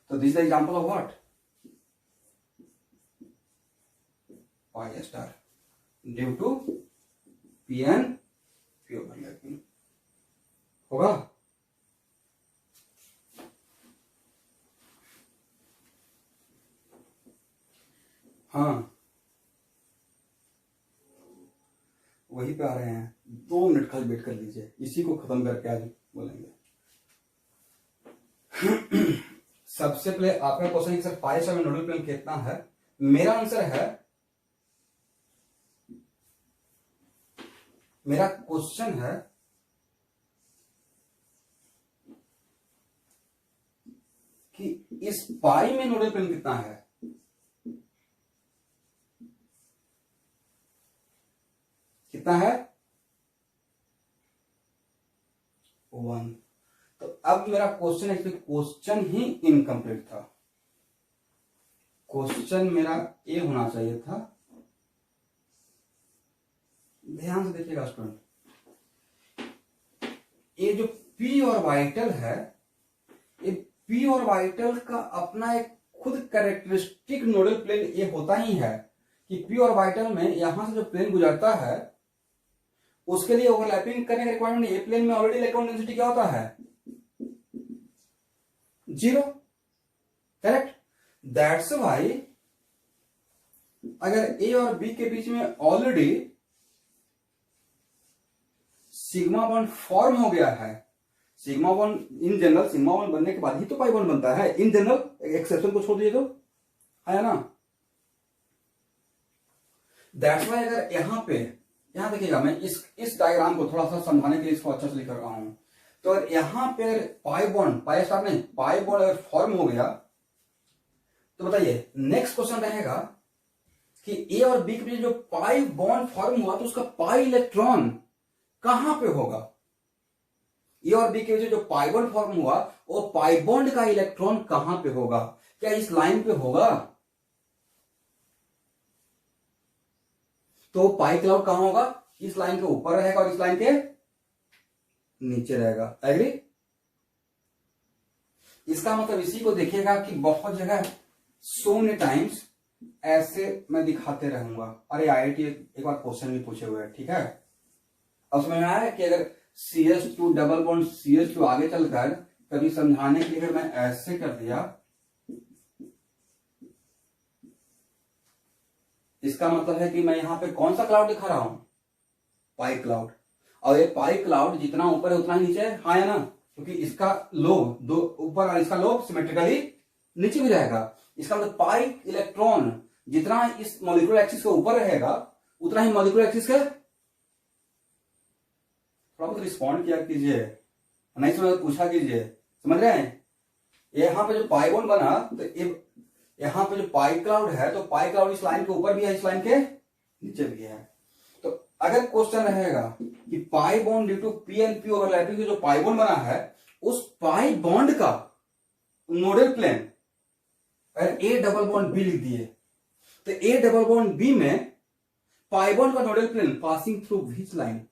तो this is example of what, pi star due to P and P overlapping होगा। हाँ वही पे आ रहे हैं, 2 मिनट खाली वेट कर लीजिए, इसी को खत्म करके आज बोलेंगे। सबसे पहले आपका क्वेश्चन है सर पाई स्टार में नोडल प्लेन कितना है। मेरा आंसर है, मेरा क्वेश्चन है कि इस पाई में नोडल प्लेन कितना है। कितना है, 1। तो अब मेरा क्वेश्चन एक्चुअली क्वेश्चन ही इनकम्प्लीट था। क्वेश्चन मेरा ए होना चाहिए था। ध्यान से देखिएगा स्टूडेंट, ये जो पी ऑर्बिटल है, ये पी ऑर्बिटल का अपना एक खुद कैरेक्टरिस्टिक नोडल प्लेन ये होता ही है कि पी ऑर्बिटल में यहां से जो प्लेन गुजरता है उसके लिए ओवरलैपिंग करने का रिक्वायरमेंट नहीं। ए प्लेन में ऑलरेडी इलेक्ट्रॉन डेंसिटी क्या होता है, 0, करेक्ट। दैट्स वाई अगर ए और बी के बीच में ऑलरेडी सिग्मा बॉन्ड फॉर्म हो गया है, sigma bond in general sigma bond बनने के बाद ही तो पाई बॉन्ड बनता है, इन जनरल एक्सेप्शन को छोड़ दीजिए तो, है ना। दैट्स वाई अगर यहां पे, यहां देखिएगा मैं इस डायग्राम को थोड़ा सा समझाने के लिए इसको अच्छा से लिख रहा हूं। तो अगर यहां पे पाई बॉन्ड, पाई स्टार नहीं, पाई बॉन्ड अगर फॉर्म हो गया तो बताइए नेक्स्ट क्वेश्चन रहेगा कि ए और बी के बीच जो पाई बॉन्ड फॉर्म हुआ तो उसका पाई इलेक्ट्रॉन कहां पे होगा। ए और बी के बीच जो पाई बॉन्ड फॉर्म हुआ वो पाई बॉन्ड का इलेक्ट्रॉन कहां पे होगा, क्या इस लाइन पे होगा। तो पाई क्लाउड कहां होगा, इस लाइन के ऊपर रहेगा और इस लाइन के नीचे रहेगा। एग्री। इसका मतलब इसी को देखिएगा कि बहुत जगह सो मेनी टाइम्स ऐसे मैं दिखाते रहूंगा। अरे आईआईटी एक बार क्वेश्चन भी पूछे हुए हैं, ठीक है। अब समझ में आया कि अगर CH2 डबल बॉन्ड CH2 आगे चलकर कभी समझाने के लिए अगर मैं ऐसे कर दिया, इसका मतलब है कि मैं यहां पे कौन सा क्लाउड दिखा रहा हूं, पाई क्लाउड। और ये पाई क्लाउड जितना ऊपर है उतना नीचे है, हाँ या ना, क्योंकि इसका लोब दो ऊपर और इसका लोब सिमेट्रिकली नीचे भी रहेगा। इसका मतलब पाई इलेक्ट्रॉन जितना इस मॉलिक्यूलर एक्सिस के ऊपर रहेगा उतना ही मॉलिक्यूलर एक्सिस के, थोड़ा बहुत रिस्पॉन्ड किया कीजिए, नहीं समझ पूछा कीजिए, समझ रहे हैं। यहां पे जो पाई बॉन्ड बना तो यहां पे जो पाई क्लाउड है तो पाई क्लाउड इस लाइन के ऊपर भी है, इस लाइन के नीचे भी है। तो अगर क्वेश्चन रहेगा कि pi bond due to P and P overlapping जो पाई बॉन्ड बना है उस पाई बॉन्ड का नोडल प्लेन, अगर ए डबल बॉन्ड बी लिख दिए तो ए डबल बॉन्ड बी में पाई बॉन्ड का nodal plane passing through which line.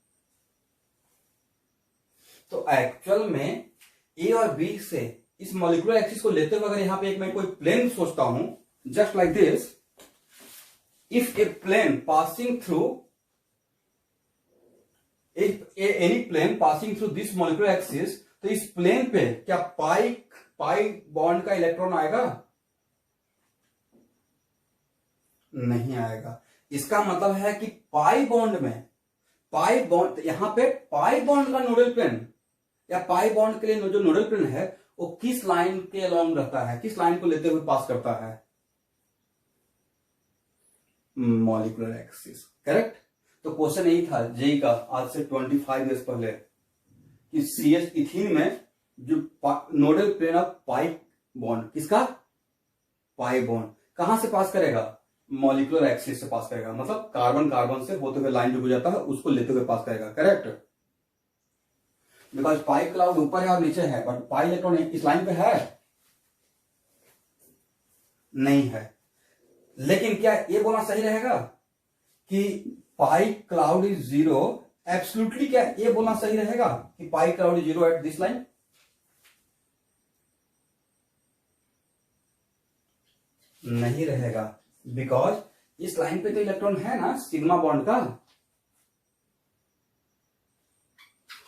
तो एक्चुअल में ए और बी से इस मॉलिक्यूलर एक्सिस को लेते हुए अगर यहां पे एक मैं कोई प्लेन सोचता हूं just like this, if a plane passing through any plane passing through this molecular axis, तो इस प्लेन पे क्या पाई बॉन्ड का इलेक्ट्रॉन आएगा, नहीं आएगा। इसका मतलब है कि पाई बॉन्ड में, पाई बॉन्ड, यहां पे पाई बॉन्ड का नोडल प्लेन या पाई बॉन्ड के लिए जो नोडल प्लेन है वो किस लाइन के अलोंग रहता है, किस लाइन को लेते हुए पास करता है? Molecular axis. करेक्ट। तो क्वेश्चन यही था जेई का आज से 25 ईयर्स पहले कि CH इथीन में जो nodal plane of pi bond, किसका? पाई बॉन्ड कहां से पास करेगा? मॉलिक्यूलर एक्सिस से पास करेगा, मतलब कार्बन कार्बन से होते हुए लाइन जो गुजरता है उसको लेते हुए पास करेगा। करेक्ट। बिकॉज पाई क्लाउड ऊपर है और नीचे है, बट पाई इलेक्ट्रॉन इस लाइन पे है नहीं है। लेकिन क्या ये बोलना सही रहेगा कि pi cloud is zero? Absolutely क्या ये बोलना सही रहेगा कि pi cloud is zero at this line? नहीं रहेगा, बिकॉज इस लाइन पे तो इलेक्ट्रॉन है ना सिग्मा बॉन्ड का,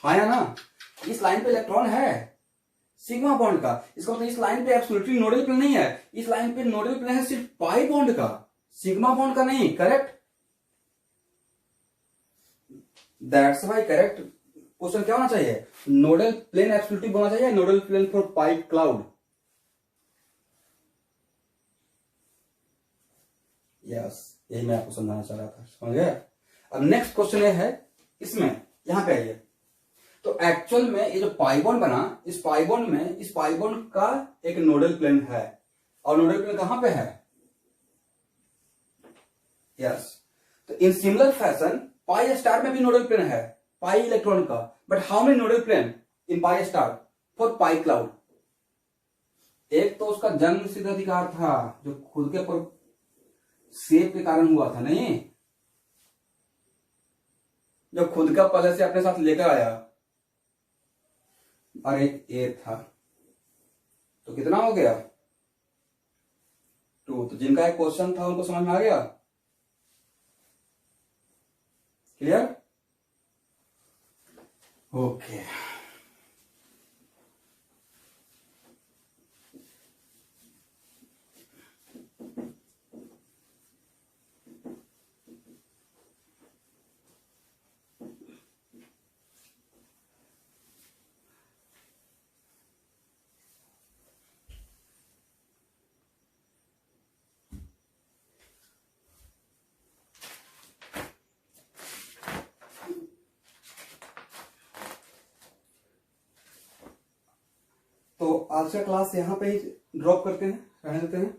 हाँ या ना? इस लाइन पे इलेक्ट्रॉन है सिग्मा बॉन्ड का। इसका मतलब इस लाइन पे एब्सोल्युटली नोडल प्लेन नहीं है, इस लाइन पे नोडल प्लेन है सिर्फ पाई बॉन्ड का, सिग्मा बॉन्ड का नहीं। Correct. That's why correct question क्या होना चाहिए? नोडल प्लेन एब्सोल्युटली बोलना चाहिए, nodal plane for pi cloud. Yes, यही मैं आपको समझाना चाह रहा था, समझ गया? अब नेक्स्ट क्वेश्चन ये है, इसमें यहां पे आइए। तो एक्चुअल में ये जो पाई बॉन्ड बना, इस पाई बॉन्ड का एक नोडल प्लेन है, और नोडल प्लेन कहां पे है? यस। तो in similar fashion pi star में भी नोडल प्लेन है पाई इलेक्ट्रॉन का, but how many nodal plane in pi star for pi cloud? एक तो उसका जन्म सिद्ध अधिकार था जो खुद के पर सेप के कारण हुआ था, नहीं जो खुद का पहले से अपने साथ लेकर आया, और एक ए था। तो कितना हो गया? 2। तो जिनका एक क्वेश्चन था उनको समझ में आ गया? क्लियर? ओके। तो आज का क्लास यहां पे ही ड्रॉप करते हैं, रहने देते हैं,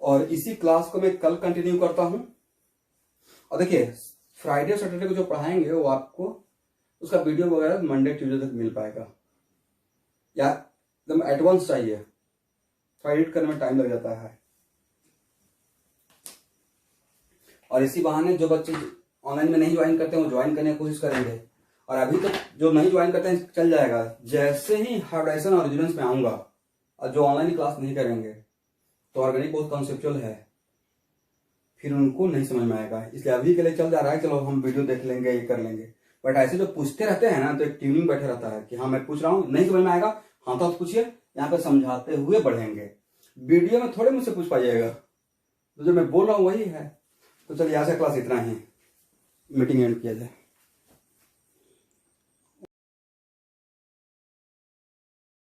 और इसी क्लास को मैं कल कंटिन्यू करता हूं। और देखिए फ्राइडे और सैटरडे को जो पढ़ाएंगे वो आपको उसका वीडियो वगैरह मंडे ट्यूजडे तक मिल पाएगा, या एकदम एडवांस चाहिए तो एडिट करने में टाइम लग जाता है। और इसी बहाने जो बच्चे ऑनलाइन में नहीं ज्वाइन करते हैं वो ज्वाइन करने की कोशिश करेंगे, और अभी तक जो नहीं ज्वाइन करते हैं चल जाएगा, जैसे ही हाइब्रिडाइजेशन और रेजोनेंस में आऊंगा, और जो ऑनलाइन क्लास नहीं करेंगे तो ऑर्गेनिक बहुत कॉन्सेप्चुअल है, फिर उनको नहीं समझ में आएगा। इसलिए अभी के लिए चल जा रहा है, चलो हम वीडियो देख लेंगे, ये कर लेंगे, बट ऐसे जो पूछते रहते हैं ना तो एक ट्यूनिंग बैठे रहता है कि हाँ मैं पूछ रहा हूँ, नहीं समझ में आएगा, हाँ तो पूछिए, यहाँ पे समझाते हुए बढ़ेंगे। वीडियो में थोड़े मुझसे पूछ पाइएगा, तो जो मैं बोल रहा हूँ वही है। तो चलिए आज का क्लास इतना ही, मीटिंग एंड किया जाए।